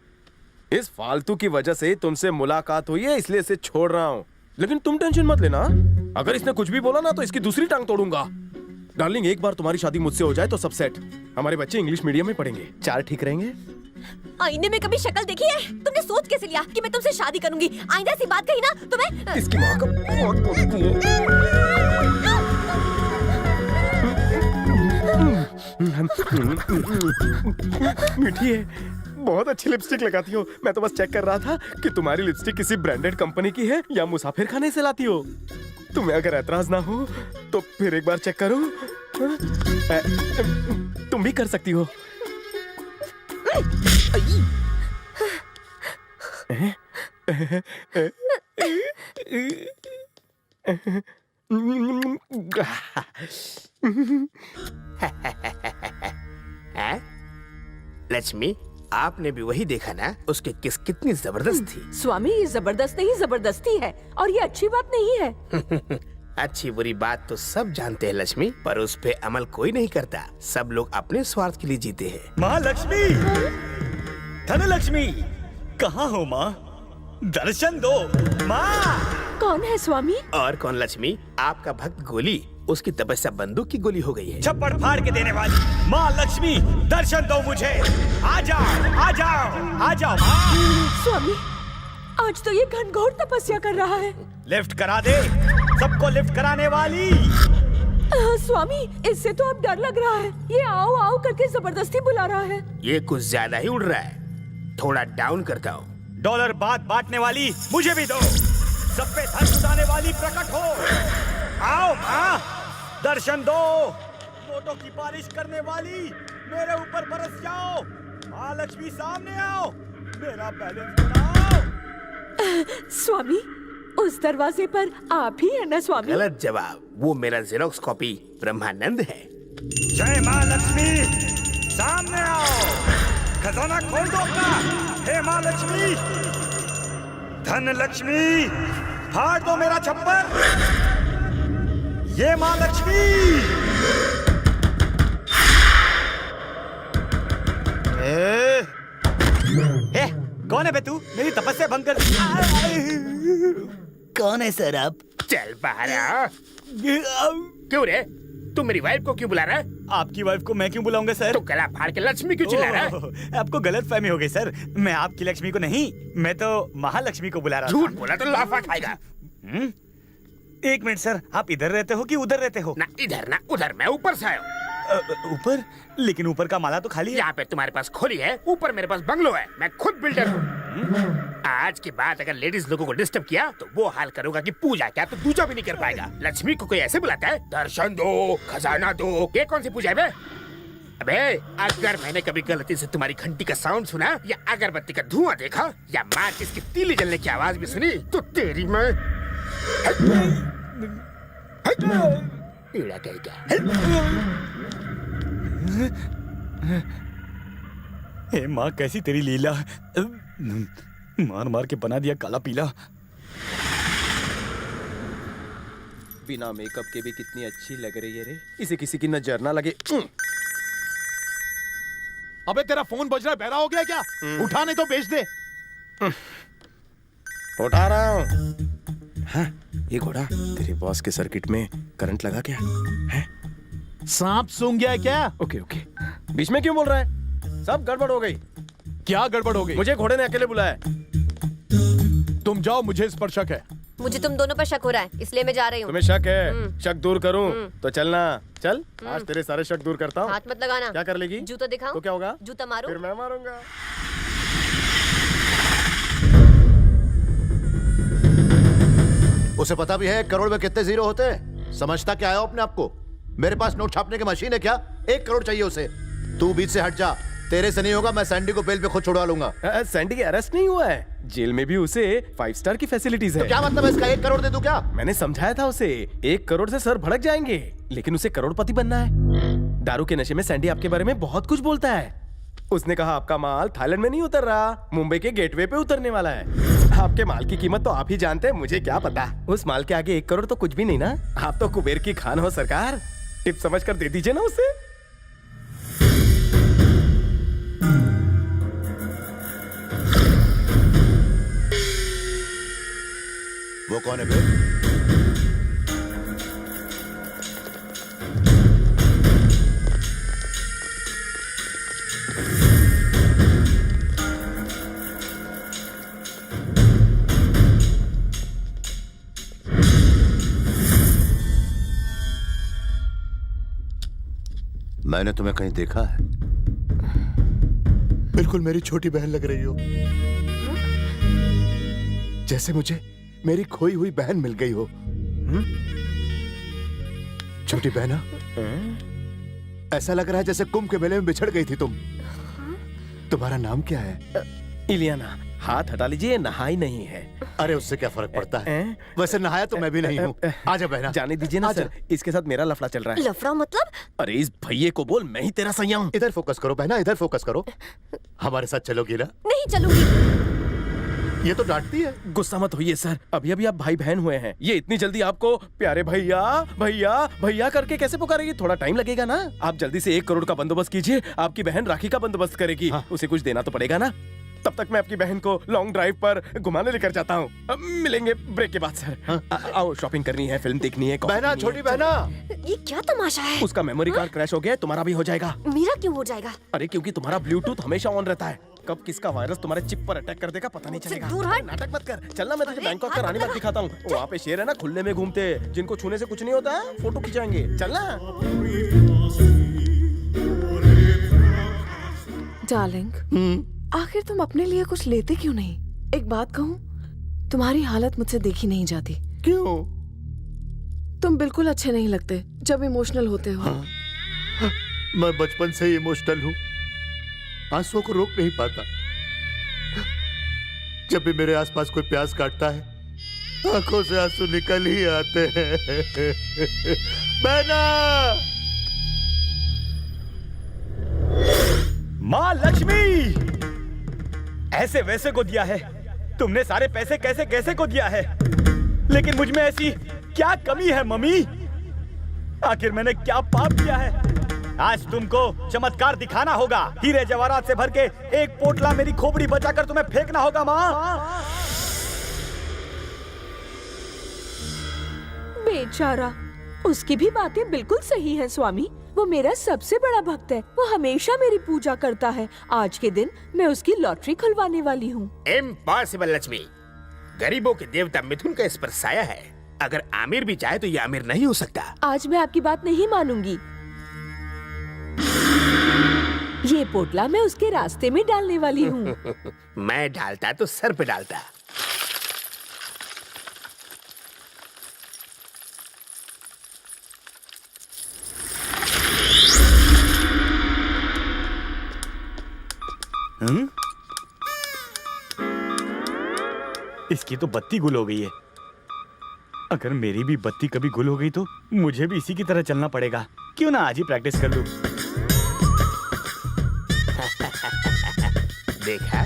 इस फालतू की वजह से तुमसे मुलाकात हुई है, इसलिए इसे छोड़ रहा हूँ। लेकिन तुम टेंशन मत लेना, अगर इसने कुछ भी बोला ना तो इसकी दूसरी टांग तोड़ूंगा। डार्लिंग, एक बार तुम्हारी शादी मुझसे हो जाए तो सब सेट। हमारे बच्चे इंग्लिश मीडियम में पढ़ेंगे, 4 ठीक रहेंगे। आईने में कभी शक्ल देखी है? तुमने सोच कैसे लिया कि मैं तुमसे शादी करूंगी? आइंदा ऐसी बात कही ना तुम्हें। इसकी माँ का बहुत बोलती है। मीठी है, बहुत अच्छी लिपस्टिक लगाती हो। मैं तो बस चेक कर रहा था कि तुम्हारी लिपस्टिक किसी ब्रांडेड कंपनी की है या मुसाफिर खाने से लाती हो। तुम्हें अगर एतराज ना हो तो फिर एक बार चेक करो। तुम भी कर सकती हो। लक्ष्मी, आपने भी वही देखा ना, उसकी किस कितनी जबरदस्त थी। स्वामी, ये जबरदस्त नहीं, जबरदस्ती है और ये अच्छी बात नहीं है। अच्छी बुरी बात तो सब जानते हैं लक्ष्मी, पर उस पे अमल कोई नहीं करता। सब लोग अपने स्वार्थ के लिए जीते हैं। माँ लक्ष्मी, धनलक्ष्मी, कहाँ हो माँ? दर्शन दो माँ। कौन है स्वामी? और कौन लक्ष्मी, आपका भक्त गोली। उसकी तपस्या बंदूक की गोली हो गई है। छप्पड़ फाड़ के देने वाली माँ लक्ष्मी, दर्शन दो मुझे। आ जाओ आ जाओ आ जाओ माँ। स्वामी, आज तो ये घनघोर तपस्या कर रहा है। लिफ्ट करा दे, सबको लिफ्ट कराने वाली। स्वामी, इससे तो अब डर लग रहा है। ये आओ आओ करके जबरदस्ती बुला रहा है। ये कुछ ज्यादा ही उड़ रहा है, थोड़ा डाउन करता हूँ। डॉलर बात बांटने वाली मुझे भी दो। सब पे धन जुटाने वाली प्रकट हो। आओ माँ, दर्शन दो। नोटों की बारिश करने वाली मेरे ऊपर बरस जाओ। माँ लक्ष्मी सामने आओ, मेरा बैलेंस बनाओ। स्वामी, उस दरवाजे पर आप ही है ना स्वामी? गलत जवाब, वो मेरा जेरोक्स कॉपी ब्रह्मानंद है। जय माँ लक्ष्मी, सामने आओ। खजाना खोल दो अपना। हे माँ लक्ष्मी, धन लक्ष्मी, फाड़ दो मेरा छप्पर। ये माँ लक्ष्मी। ए, कौन है बे तू? मेरी तपस्या भंग कर कौन है सर आप? चल बाहर आ। क्यों रे? तू मेरी वाइफ को क्यों बुला रहा है? आपकी वाइफ को मैं क्यों बुलाऊंगा सर? तू गला फाड़ के लक्ष्मी क्यों चिल्ला रहा है? आपको गलत फहमी हो गई सर। मैं आपकी लक्ष्मी को नहीं, मैं तो महालक्ष्मी को बुला रहा था। झूठ बोला तो लाफा खाएगा। एक मिनट सर, आप इधर रहते हो कि उधर रहते हो? ना इधर ना उधर, मैं ऊपर से आया हूँ। ऊपर? लेकिन ऊपर का माला तो खाली है। यहाँ पे तुम्हारे पास खोली है, ऊपर मेरे पास बंगलो है। मैं खुद बिल्डर हूँ। आज के बाद अगर लेडीज लोगों को डिस्टर्ब किया तो वो हाल करूंगा कि पूजा क्या तो दूजा भी नहीं कर पाएगा। लक्ष्मी को कोई ऐसे बुलाता है, दर्शन दो, खजाना दो। ये कौन सी पूजा है बे? अबे अगर मैंने कभी गलती से तुम्हारी घंटी का साउंड सुना या अगरबत्ती का धुआं देखा या माचिस की तीली जलने की आवाज भी सुनी तो तेरी मैं ईड़ा कहेगा। हे माँ, कैसी तेरी लीला। मार मार के बना दिया काला पीला। बिना मेकअप के भी कितनी अच्छी लग रही है रे। इसे किसी की नजर ना लगे। अबे तेरा फोन बज रहा है, बहरा हो गया क्या? उठाने तो बेच दे। उठा रहा हूँ। हाँ, ये घोड़ा तेरे बॉस के सर्किट में करंट लगा क्या है? सांप सूंघ गया है क्या? ओके ओके, बीच में क्यों बोल रहा है? सब गड़बड़ हो गई। क्या गड़बड़ हो गई? मुझे घोड़े ने अकेले बुलाया। तुम जाओ, मुझे इस पर शक है। मुझे तुम दोनों पर शक हो रहा है, इसलिए मैं जा रही हूँ। तुम्हें शक है? शक दूर करूं तो चलना। चल, आज तेरे सारे शक दूर करता हूँ। हाथ मत लगाना। क्या कर लेगी? जूता दिखाओ। तो क्या होगा? जूता मारो। फिर मैं मारूंगा। उसे पता भी है 1 करोड़ में कितने जीरो होते हैं? समझता क्या है अपने आप को? मेरे पास नोट छापने की मशीन है क्या? 1 करोड़ चाहिए उसे। तू बीच से हट जा, तेरे से नहीं होगा। मैं सैंडी को बेल पे खुद छुड़वा लूंगा। सैंडी अरेस्ट नहीं हुआ है, जेल में भी उसे 5 स्टार की फैसिलिटीज है। तो क्या मतलब है इसका? 1 करोड़ दे दूं क्या? मैंने समझाया था उसे, 1 करोड़ से सर भड़क जाएंगे, लेकिन उसे करोड़पति बनना है। दारू के नशे में सैंडी आपके बारे में बहुत कुछ बोलता है। उसने कहा आपका माल थाईलैंड में नहीं उतर रहा, मुंबई के गेटवे पे उतरने वाला है। आपके माल की कीमत तो आप ही जानते हैं, मुझे क्या पता। उस माल के आगे 1 करोड़ तो कुछ भी नहीं ना। आप तो कुबेर की खान हो सरकार, टिप समझ कर दे दीजिए ना उसे। वो कौन है बे? मैंने तुम्हें कहीं देखा है? बिल्कुल मेरी छोटी बहन लग रही हो, जैसे मुझे मेरी खोई हुई बहन मिल गई हो। छोटी बहना, ऐसा लग रहा है जैसे कुंभ के मेले में बिछड़ गई थी तुम। तुम्हारा नाम क्या है? इलियाना। हाथ हटा लीजिए, नहाई नहीं है। अरे उससे क्या फर्क पड़ता है? वैसे नहाया तो मैं भी नहीं हूँ। आजा बहना। जाने दीजिए ना सर, इसके साथ मेरा लफड़ा चल रहा है। लफड़ा मतलब? अरे इस भैये को बोल, मैं ही तेरा सैया हूँ। इधर फोकस करो बहना, इधर फोकस करो। हमारे साथ चलोगी ना? नहीं चलूंगी। ये तो डांटती है। गुस्सा मत होइए सर, अभी अभी आप भाई बहन हुए हैं। ये इतनी जल्दी आपको प्यारे भैया भैया भैया करके कैसे पुकारेगी? थोड़ा टाइम लगेगा ना। आप जल्दी से 1 करोड़ का बंदोबस्त कीजिए, आपकी बहन राखी का बंदोबस्त करेगी। उसे कुछ देना तो पड़ेगा ना। तब तक मैं आपकी बहन को लॉन्ग ड्राइव पर घुमाने लेकर जाता हूँ। मिलेंगे ब्रेक के बाद सर। आओ, शॉपिंग करनी है, फिल्म देखनी है। बहना, छोटी बहना, ये क्या तमाशा है? उसका मेमोरी कार्ड क्रैश हो गया, तुम्हारा भी हो जाएगा। मेरा क्यों हो जाएगा? अरे क्योंकि तुम्हारा ब्लूटूथ हमेशा ऑन रहता है। कब किसका वायरस तुम्हारे चिप पर अटैक कर देगा पता नहीं चलेगा। दूर हट। नाटक मत कर, चलना मैं तुझे बैंकॉक का रानी बाग दिखाता हूँ। वहाँ पे शेर है ना, खुले में घूमते, जिनको छूने से कुछ नहीं होता है, फोटो खिंचाएंगे। चलना। डार्लिंग, आखिर तुम अपने लिए कुछ लेते क्यों नहीं? एक बात कहूँ, तुम्हारी हालत मुझसे देखी नहीं जाती। क्यों? तुम बिल्कुल अच्छे नहीं लगते जब इमोशनल होते हो। मैं बचपन से ही इमोशनल हूँ, आंसुओं को रोक नहीं पाता। जब भी मेरे आसपास कोई प्यास काटता है, आंखों से आंसू निकल ही आते हैं। बहना! माँ लक्ष्मी, ऐसे वैसे को दिया है तुमने, सारे पैसे कैसे कैसे को दिया है, लेकिन मुझ में ऐसी क्या कमी है मम्मी? आखिर मैंने क्या पाप किया है? आज तुमको चमत्कार दिखाना होगा। हीरे जवाहरात से भर के एक पोटला मेरी खोपड़ी बचाकर तुम्हें फेंकना होगा माँ। बेचारा, उसकी भी बातें बिल्कुल सही है स्वामी। वो मेरा सबसे बड़ा भक्त है, वो हमेशा मेरी पूजा करता है। आज के दिन मैं उसकी लॉटरी खुलवाने वाली हूँ। इम्पॉसिबल लक्ष्मी, गरीबों के देवता मिथुन का इस पर साया है। अगर आमिर भी चाहे तो ये आमिर नहीं हो सकता। आज मैं आपकी बात नहीं मानूंगी। ये पोटला मैं उसके रास्ते में डालने वाली हूँ। मैं डालता तो सर पे डालता। इसकी तो बत्ती गुल हो गई है। अगर मेरी भी बत्ती कभी गुल हो गई तो मुझे भी इसी की तरह चलना पड़ेगा। क्यों ना आज ही प्रैक्टिस कर लूं। देखा,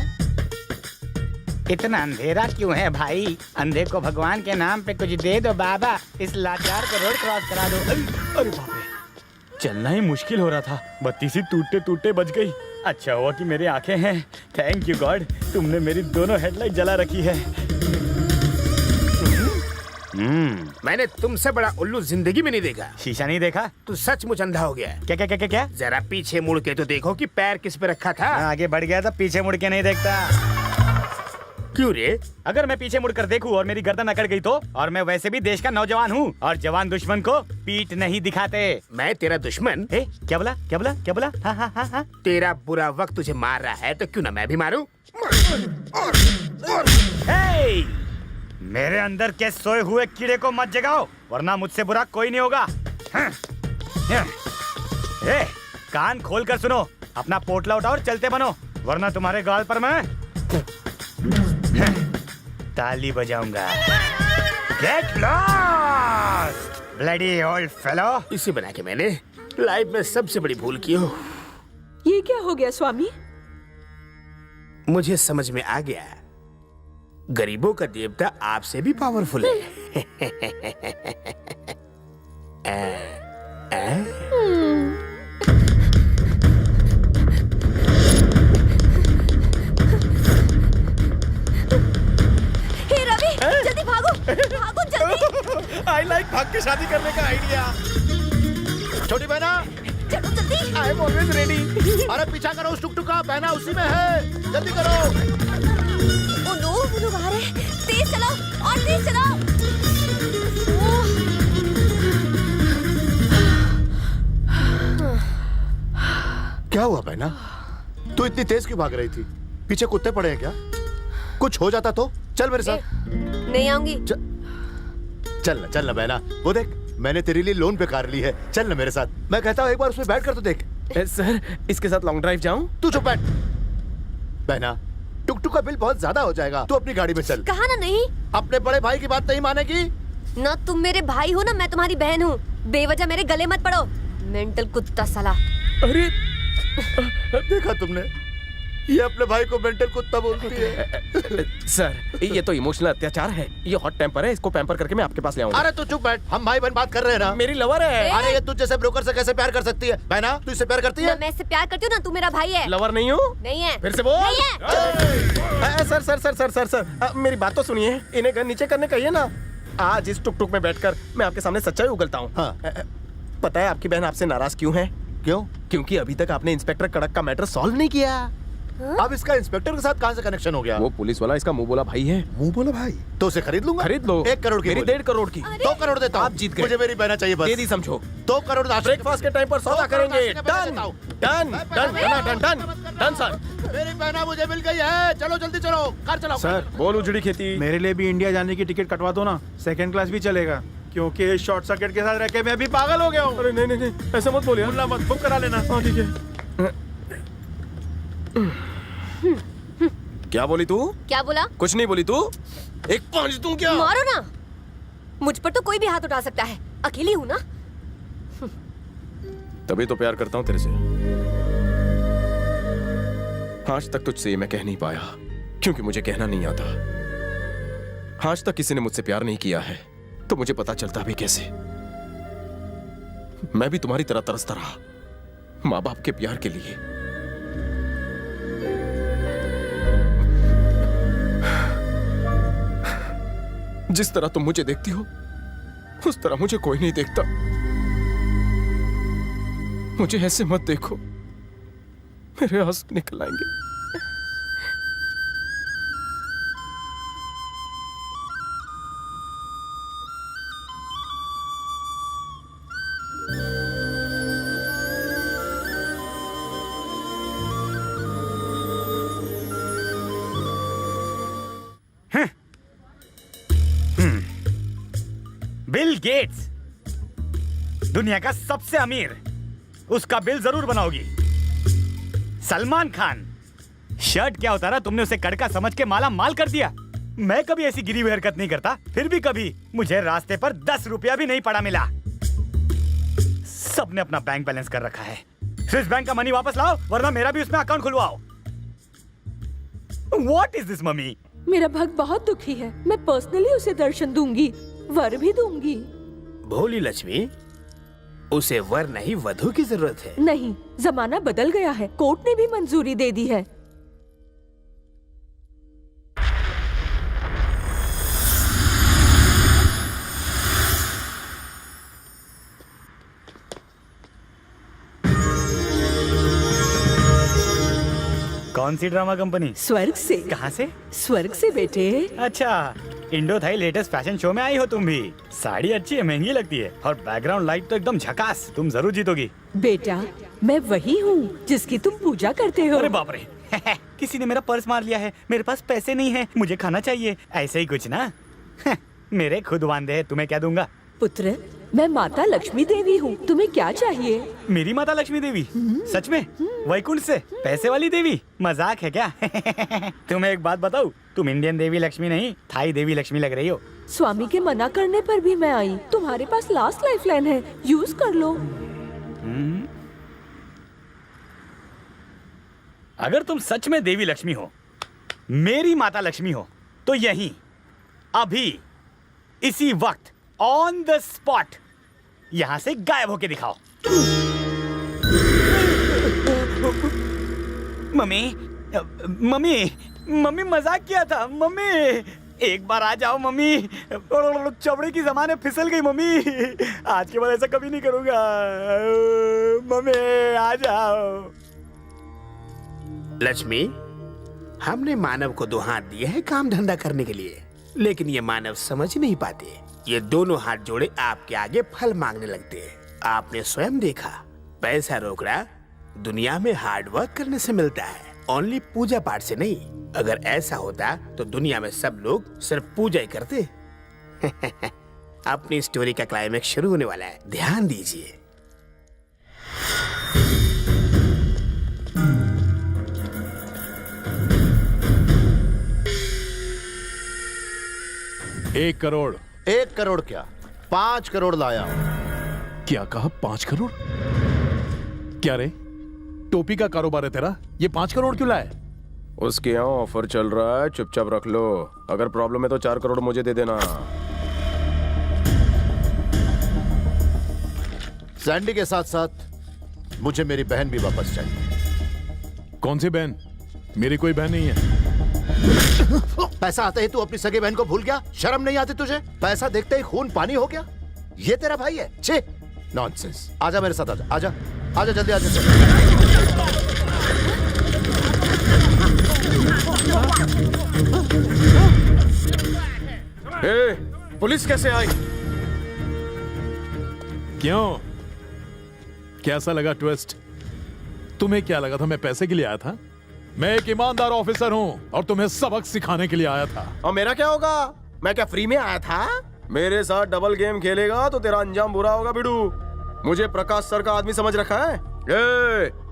इतना अंधेरा क्यों है भाई? अंधे को भगवान के नाम पे कुछ दे दो बाबा। इस लाचार को रोड क्रॉस करा दो। अरे बाप रे, चलना ही मुश्किल हो रहा था। बत्ती सी टूटते टूटते बच गई। अच्छा हुआ कि मेरी आंखें हैं। थैंक यू गॉड, तुमने मेरी दोनों हेडलाइट जला रखी है। मैंने तुमसे बड़ा उल्लू जिंदगी में नहीं देखा। शीशा नहीं देखा? तू सचमुच अंधा हो गया। क्या क्या क्या क्या क्या? जरा पीछे मुड़ के तो देखो कि पैर किस पे रखा था। मैं आगे बढ़ गया था, पीछे मुड़ के नहीं देखता। क्यों रे? अगर मैं पीछे मुड़कर देखूं और मेरी गर्दन अकड़ गई तो? और मैं वैसे भी देश का नौजवान हूँ और जवान दुश्मन को पीठ नहीं दिखाते। मैं तेरा दुश्मन? क्या बोला क्या बोला क्या बोला? हाँ हाँ हाँ हाँ। तेरा बुरा वक्त तुझे मार रहा है तो क्यों ना मैं भी मारूं? मेरे अंदर के सोए हुए कीड़े को मत जगाओ, वरना मुझसे बुरा कोई नहीं होगा। कान खोल कर सुनो, अपना पोटला उठाओ और चलते बनो, वरना तुम्हारे गाल पर मैं ताली बजाऊंगा। Get lost, bloody old fellow! इसे बना के मैंने लाइफ में सबसे बड़ी भूल की हो। ये क्या हो गया स्वामी? मुझे समझ में आ गया, गरीबों का देवता आपसे भी पावरफुल है। हे रवि, जल्दी भागो, भागो जल्दी। आई लाइक भाग के शादी करने का आइडिया। छोटी बहना, चलो जल्दी। I am always ready. अरे पीछा करो उस टुकटुक का, बहना उसी में है, जल्दी करो। ओ नो, वो लोग आ रहे हैं। तेज चलाओ और तेज चलाओ। क्या हुआ बहना? तू इतनी तेज क्यों भाग रही थी? पीछे कुत्ते पड़े हैं क्या? कुछ हो जाता तो? चल मेरे साथ। नहीं आऊंगी। चल ना बहना, वो देख मैंने तेरे लिए लोन पे कार ली है। चल ना मेरे साथ। मैं कहता हूँ एक बार उसमें बैठ कर तो देख। सर, इसके साथ लॉन्ग ड्राइव जाऊं? तू चुप बैठ। बहना, टुकटुक का बिल बहुत ज्यादा हो जाएगा, तू अपनी गाड़ी में चल। कहा ना नहीं। अपने बड़े भाई की बात नहीं मानेगी? ना तुम मेरे भाई हो ना मैं तुम्हारी बहन हूँ। बेवजह मेरे गले मत पड़ो, मेंटल कुत्ता साला। अरे देखा तुमने, ये अपने भाई को मेंटल कुत्ता बोलती है। सर, ये तो इमोशनल अत्याचार है। ये हॉट टेम्पर है, इसको पैम्पर करके मैं आपके पास ले आऊंगा। अरे तू चुप बैठ, हम भाई बहन बात कर रहे हैं ना। मेरी लवर है। अरे ये तुझ जैसे ब्रोकर से कैसे प्यार कर सकती है? बहना, तू इससे प्यार करती है? ना मैं इससे प्यार करती हूँ ना तू मेरा भाई है। लवर नहीं हूँ? नहीं है। फिर से बोल। नहीं है। Sir sir sir sir sir sir, मेरी बात तो सुनिए। इन्हें घर नीचे करने कहिए ना। आज इस टुक टुक में बैठकर मैं आपके सामने सच्चाई उगलता हूँ। हाँ। पता है आपकी बहन आपसे नाराज क्यों है? क्यों? क्योंकि अभी तक आपने इंस्पेक्टर कड़क का मैटर सॉल्व नहीं किया। अब इसका इंस्पेक्टर के साथ कहाँ से कनेक्शन हो गया? वो पुलिस वाला इसका मुंह बोला भाई है। मुंह बोला भाई? तो उसे खरीद लूंगा। खरीद लो। 1 करोड़ की मेरी बोली। 1.5 करोड़ की। 2 करोड़ देता हूँ। आप जीत गए। मुझे मेरी बहना चाहिए बस। दे दी समझो। 2 करोड़ ब्रेकफास्ट के टाइम पर सौदा करेंगे। Done done done done done done sir. मेरी बहना मुझे मिल गई है। चलो जल्दी चलो, कार चलाओ। सर, बोल उजड़ी खेती। मेरे लिए भी इंडिया जाने की टिकट कटवा दो ना, 2nd क्लास भी चलेगा, क्योंकि शॉर्ट सर्किट के साथ रह के मैं अभी पागल हो गया हूँ। अरे नहीं नहीं नहीं, ऐसा मत बोलिए। मुल्ला मत, बुक करा लेना। हाँ ठीक है। क्या बोली तू? क्या बोला? कुछ नहीं बोली तू। एक पांच दूं क्या? मारो ना, मुझ पर तो कोई भी हाथ उठा सकता है, अकेली हूँ ना। तभी तो प्यार करता हूँ तेरे से। आज तक तुझसे ये मैं कह नहीं पाया क्योंकि मुझे कहना नहीं आता। आज तक किसी ने मुझसे प्यार नहीं किया है तो मुझे पता चलता भी कैसे। मैं भी तुम्हारी तरह तरसता रहा, माँ बाप के प्यार के लिए। जिस तरह तुम मुझे देखती हो उस तरह मुझे कोई नहीं देखता। मुझे ऐसे मत देखो, मेरे आंसू निकल आएंगे। बिल गेट्स, दुनिया का सबसे अमीर, उसका बिल जरूर बनाओगी। सलमान खान, शर्ट क्या उतारा तुमने उसे कड़का समझ के माला माल कर दिया। मैं कभी ऐसी गिरी हुई हरकत नहीं करता, फिर भी कभी मुझे रास्ते पर 10 रुपया भी नहीं पड़ा मिला। सबने अपना बैंक बैलेंस कर रखा है। स्विस बैंक का मनी वापस लाओ, वरना मेरा भी उसमें अकाउंट खुलवाओ। What is this, mummy? मेरा भक्त बहुत दुखी है, मैं पर्सनली उसे दर्शन दूंगी, वर भी दूंगी। भोली लक्ष्मी, उसे वर नहीं वधू की जरूरत है। नहीं, जमाना बदल गया है, कोर्ट ने भी मंजूरी दे दी है। कौन सी ड्रामा कंपनी? स्वर्ग से। कहाँ से? स्वर्ग से बेटे। अच्छा, Indo Thai latest fashion show में आई हो तुम भी। साड़ी अच्छी है, महंगी लगती है, और बैकग्राउंड लाइट तो एकदम झकास। तुम जरूर जीतोगी। बेटा, मैं वही हूँ जिसकी तुम पूजा करते हो। अरे बाप रे, किसी ने मेरा पर्स मार लिया है, मेरे पास पैसे नहीं है, मुझे खाना चाहिए, ऐसे ही कुछ ना। मेरे खुद वांदे हैं, तुम्हें क्या दूंगा? पुत्र, मैं माता लक्ष्मी देवी हूँ, तुम्हें क्या चाहिए? मेरी माता लक्ष्मी देवी? सच में? वैकुंठ से? पैसे वाली देवी? मजाक है क्या? तुम्हें एक बात बताऊं, तुम इंडियन देवी लक्ष्मी नहीं, थाई देवी लक्ष्मी लग रही हो। स्वामी के मना करने पर भी मैं आई। तुम्हारे पास लास्ट लाइफलाइन है, यूज कर लो। अगर तुम सच में देवी लक्ष्मी हो, मेरी माता लक्ष्मी हो, तो यहीं अभी इसी वक्त ऑन द स्पॉट यहां से गायब होके दिखाओ। मम्मी, मम्मी, मम्मी मजाक किया था मम्मी, एक बार आ जाओ मम्मी। चमड़े की ज़बान फिसल गई मम्मी, आज के बाद ऐसा कभी नहीं करूंगा। मम्मी आ जाओ। लक्ष्मी, हमने मानव को 2 हाथ दिए हैं काम धंधा करने के लिए, लेकिन ये मानव समझ नहीं पाते। ये दोनों हाथ जोड़े आपके आगे फल मांगने लगते हैं। आपने स्वयं देखा, पैसा रोकड़ा दुनिया में हार्ड वर्क करने से मिलता है, ओनली पूजा पाठ से नहीं। अगर ऐसा होता तो दुनिया में सब लोग सिर्फ पूजा ही करते। अपनी स्टोरी का क्लाइमेक्स शुरू होने वाला है, ध्यान दीजिए। एक करोड़। 1 करोड़ क्या, 5 करोड़ लाया। क्या कहा? 5 करोड़? क्या रे, टोपी का कारोबार है तेरा, ये 5 करोड़ क्यों लाए? उसके यहाँ ऑफर चल रहा है, चुपचाप रख लो। अगर प्रॉब्लम है तो 4 करोड़ मुझे दे देना। सैंडी के साथ साथ मुझे मेरी बहन भी वापस चाहिए। कौन सी बहन? मेरी कोई बहन नहीं है। पैसा आते ही तू अपनी सगी बहन को भूल गया? शर्म नहीं आती तुझे? पैसा देखते ही खून पानी हो गया। ये तेरा भाई है? छे, नॉनसेंस। आजा मेरे साथ, आजा आजा आजा, जल्दी आजा। पुलिस कैसे आई? क्यों, कैसा लगा ट्विस्ट? तुम्हें क्या लगा था मैं पैसे के लिए आया था? मैं एक ईमानदार ऑफिसर हूँ और तुम्हें सबक सिखाने के लिए आया था। और मेरा क्या होगा? मैं क्या फ्री में आया था? मेरे साथ डबल गेम खेलेगा तो तेरा अंजाम बुरा होगा बिडू। मुझे प्रकाश सर का आदमी समझ रखा है?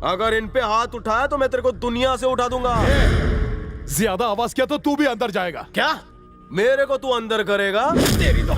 अगर इन पे हाथ उठाया तो मैं तेरे को दुनिया से उठा दूंगा। ज्यादा आवाज किया तो तू भी अंदर जाएगा। क्या मेरे को तू अंदर करेगा? तेरी तो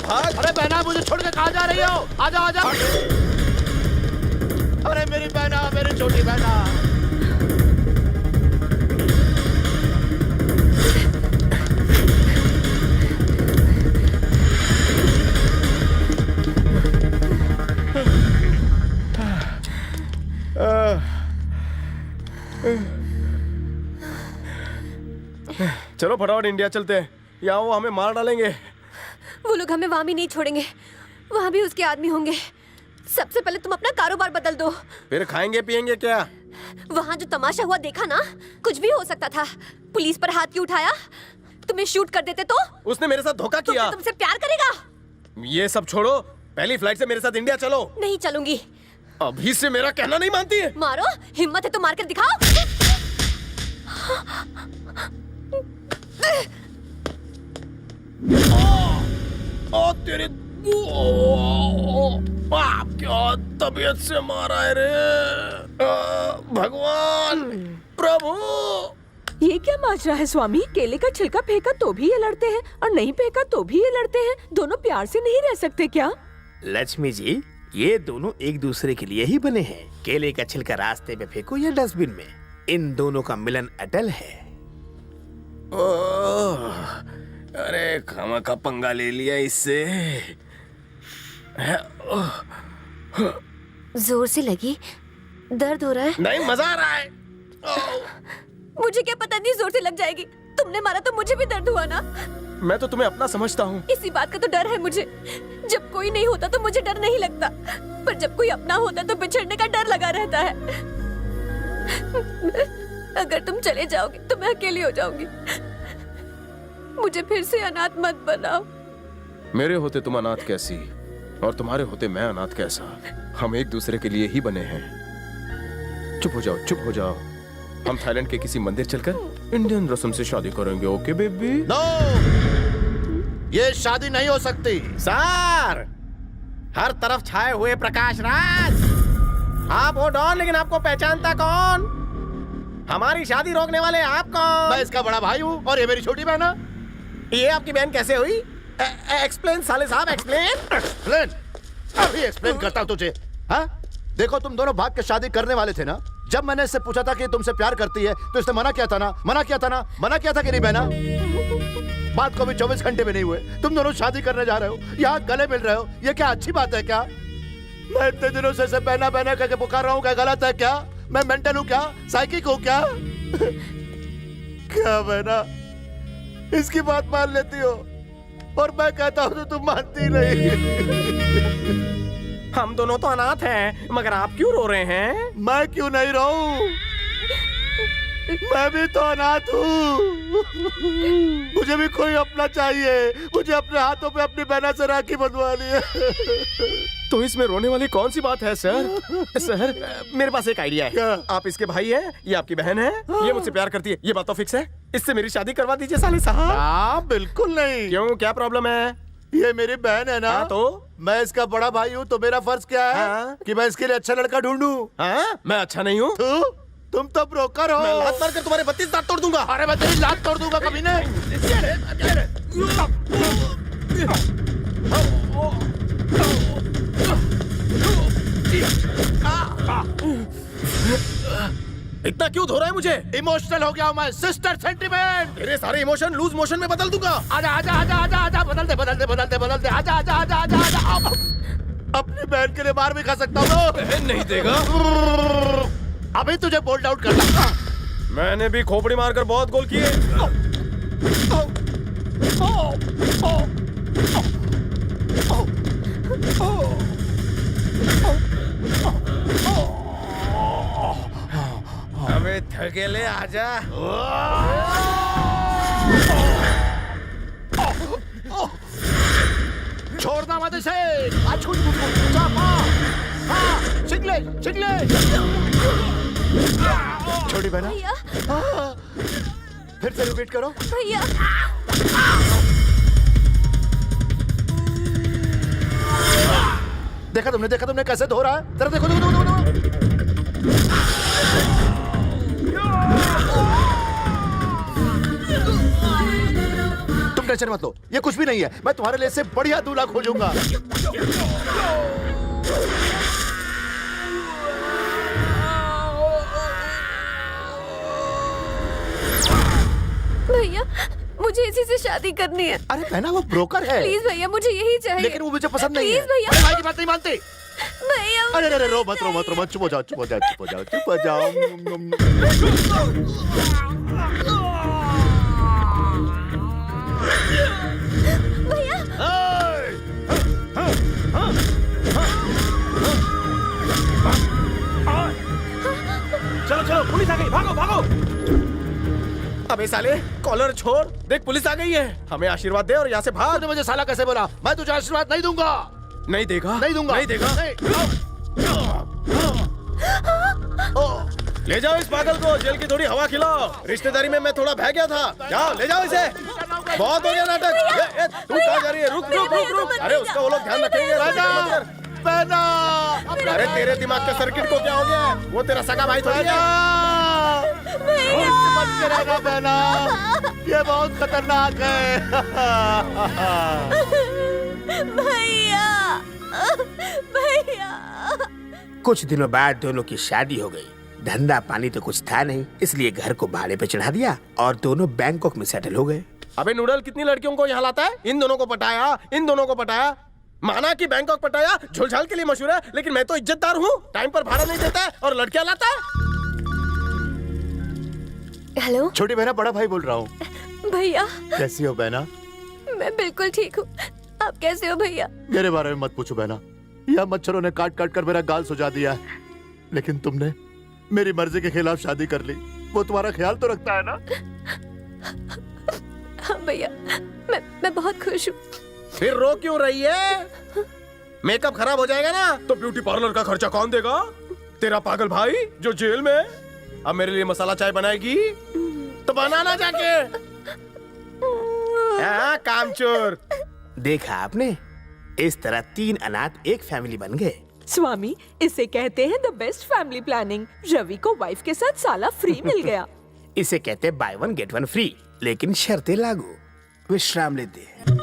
भाग। अरे बहना, मुझे छोड़ के कहाँ जा रही हो? आजा आजा। अरे मेरी बहना, मेरी छोटी बहना। चलो फटाफट इंडिया चलते हैं, यहाँ वो हमें मार डालेंगे। वो लोग हमें वहाँ भी नहीं छोड़ेंगे, वहाँ भी उसके आदमी होंगे। सबसे पहले तुम अपना कारोबार बदल दो। फिर खाएंगे पिएंगे क्या? वहाँ जो तमाशा हुआ देखा ना, कुछ भी हो सकता था। पुलिस पर हाथ क्यों उठाया? तुम्हें शूट कर देते तो? उसने मेरे साथ धोखा किया। तुमसे प्यार करेगा? ये सब छोड़ो, पहली फ्लाइट से मेरे साथ इंडिया चलो। नहीं चलूंगी। अभी से मेरा कहना नहीं मानती है। मारो, हिम्मत है तो मार कर दिखाओ। ओ तेरे बाप, क्या तबीयत से मारा है रे। भगवान, प्रभु। ये क्या माजरा है स्वामी? केले का छिलका फेंका तो भी ये लड़ते हैं और नहीं फेंका तो भी ये लड़ते हैं। दोनों प्यार से नहीं रह सकते क्या? लक्ष्मी जी, ये दोनों एक दूसरे के लिए ही बने हैं। केले का छिलका रास्ते में फेंको या डस्टबिन में, इन दोनों का मिलन अटल है। अरे खामा का पंगा ले लिया इससे। जोर से लगी, दर्द हो रहा है? नहीं, मजा आ रहा है। मुझे क्या पता नहीं जोर से लग जाएगी। तुमने मारा तो मुझे भी दर्द हुआ ना। मैं तो तुम्हें अपना समझता हूँ। इसी बात का तो डर है मुझे। जब कोई नहीं होता तो मुझे डर नहीं लगता, पर जब कोई अपना होता तो बिछड़ने का डर लगा रहता है। अगर तुम चले जाओगे तो मैं अकेली हो जाऊंगी। मुझे फिर से अनाथ मत बनाओ। मेरे होते तुम अनाथ कैसी, और तुम्हारे होते मैं अनाथ कैसा। हम एक दूसरे के लिए ही बने हैं। चुप हो जाओ, चुप हो जाओ। हम थाईलैंड के किसी मंदिर चलकर इंडियन रस्म से शादी करेंगे। Okay baby? नो, ये शादी नहीं हो सकती। सर, हर तरफ छाए हुए प्रकाश राज। आप हो डॉन, लेकिन आपको पहचानता कौन? हमारी शादी रोकने वाले आप कौन? मैं इसका बड़ा भाई हूँ और ये मेरी छोटी बहन है। ये आपकी बहन कैसे हुई? एक्सप्लेन साले साहब, एक्सप्लेन। एक्सप्लेन? अभी एक्सप्लेन करता हूँ तुझे। हाँ, देखो तुम दोनों भाग के शादी करने वाले थे ना। जब मैंने इससे पूछा था कि तुमसे प्यार करती है तो इसने मना किया था ना, मना किया था ना, मना किया था कि नहीं बहना? बात को भी 24 घंटे में नहीं हुए, तुम दोनों शादी करने जा रहे हो, यहाँ गले मिल रहे हो। ये क्या अच्छी बात है क्या? मैं इतने दिनों से इसे बहना बहना करके पुकार रहा हूँ, क्या गलत है क्या? मैं मेंटल हूँ क्या? साइकिक हूँ क्या? क्या बहना, इसकी बात मान लेती हो और मैं कहता हूँ तो तुम मानती नहीं। हम दोनों तो अनाथ हैं, मगर आप क्यों रो रहे हैं? मैं क्यों नहीं रोऊं? मैं भी तो अनाथ हूँ। मुझे भी कोई अपना चाहिए। मुझे अपने हाथों पे अपनी बहना से राखी बंधवानी है। तो इसमें रोने वाली कौन सी बात है सर? सर, मेरे पास एक आइडिया है। क्या? आप इसके भाई हैं, ये आपकी बहन है, ये मुझसे प्यार करती है, ये बात तो फिक्स है। इससे मेरी शादी करवा दीजिए साले साहब। हाँ, बिल्कुल नहीं। क्यों, क्या प्रॉब्लम है? ये मेरी बहन है ना। हाँ, तो मैं इसका बड़ा भाई हूँ, तो मेरा फर्ज क्या है? हाँ? कि मैं इसके लिए अच्छा लड़का ढूंढूं। हाँ? मैं अच्छा नहीं हूँ? तुम तो ब्रोकर हो। मैं लात मार कर तुम्हारे 32 दांत तोड़ दूंगा। अरे मैं तेरी लात तोड़ दूंगा कभी नहीं। इतना क्यों धो रहा है मुझे? इमोशनल हो गया हूँ मैं। Sister sentiment. तेरे सारे इमोशन लूज मोशन में बदल दूंगा। आजा आजा आजा आजा आजा, बदल दे बदल दे बदल दे बदल दे। आजा आजा आजा आजा आजा। अपनी बहन के लिए मार भी खा सकता हूँ। बहन नहीं देगा। अभी तुझे बोल्ड आउट करना। मैंने भी खोपड़ी मारकर बहुत गोल किए। अबे थकेले आजा। छोड़ना मत इसे। चिंगले चिंगले। छोटी बहना, भैया, फिर से रिपीट करो। भैया, देखा तुमने कैसे धो रहा है? जरा देखो देखो देखो तुम टेंशन मत लो, ये कुछ भी नहीं है। मैं तुम्हारे लिए से बढ़िया दूल्हा खोजूंगा। भैया मुझे इसी से शादी करनी है। अरे बहना वो ब्रोकर है। प्लीज भैया मुझे यही चाहिए। लेकिन वो मुझे पसंद नहीं है। प्लीज भैया। अरे भाई की बात नहीं मानते। भैया अरे अरे रो मत रो मत रो मत, चुप हो जाओ चुप हो जाओ चुप हो जाओ चुप हो जाओ। भैया चलो चलो, पुलिस आ गई, भागो भागो। अबे साले, कॉलर छोड़, देख पुलिस आ गई है। हमें आशीर्वाद दे और यहाँ से भाग। तूने मुझे साला कैसे बोला? मैं तुझे आशीर्वाद नहीं दूंगा। नहीं देगा? नहीं दूंगा। नहीं देगा? ले जाओ इस पागल को, जेल की थोड़ी हवा खिलाओ। रिश्तेदारी में मैं थोड़ा बह गया था। जाओ ले जाओ इसे। बहुत हो गया नाटक। तू कहाँ जा रही है? रुक रुक रुक रुक। अरे उसका वो लोग ध्यान रखेंगे। बहना, अरे तेरे दिमाग के सर्किट को क्या हो गया? वो तेरा सगा भाई थोड़ी है। बच के रहना बहना, ये बहुत खतरनाक है। भैया भैया। कुछ दिनों बाद दोनों की शादी हो गई। धंधा पानी तो कुछ था नहीं, इसलिए घर को भाड़े पे चढ़ा दिया और दोनों बैंकॉक में सेटल हो गए। अबे नूडल कितनी लड़कियों को यहाँ लाता है? इन दोनों को पटाया, इन दोनों को पटाया। माना कि बैंकॉक पटाया झुलझाल के लिए मशहूर है, लेकिन मैं तो इज्जतदार हूँ। टाइम पर भाड़ा नहीं देता है और लड़कियाँ लाता है। हेलो छोटी बहना, बड़ा भाई बोल रहा हूँ। भैया कैसी हो बहना? मैं बिल्कुल ठीक हूँ, आप कैसे हो भैया? मेरे बारे में मत पूछो बहना, यह मच्छरों ने काट काट कर मेरा गाल सुझा दिया है। लेकिन तुमने मेरी मर्जी के खिलाफ शादी कर ली, वो तुम्हारा ख्याल तो रखता है ना? हाँ भैया, मैं बहुत खुश हूँ। फिर रो क्यों रही है? मेकअप खराब हो जाएगा ना तो ब्यूटी पार्लर का खर्चा कौन देगा? तेरा पागल भाई जो जेल में। अब मेरे लिए मसाला चाय बनाएगी तो बनाना जाके। हाँ, कामचोर। देखा आपने, इस तरह 3 अनाथ एक फैमिली बन गए। स्वामी, इसे कहते हैं the best family planning. Ravi को वाइफ के साथ साला फ्री मिल गया। इसे कहते बाय 1 गेट 1 फ्री, लेकिन शर्तें लागू। विश्राम लेते हैं।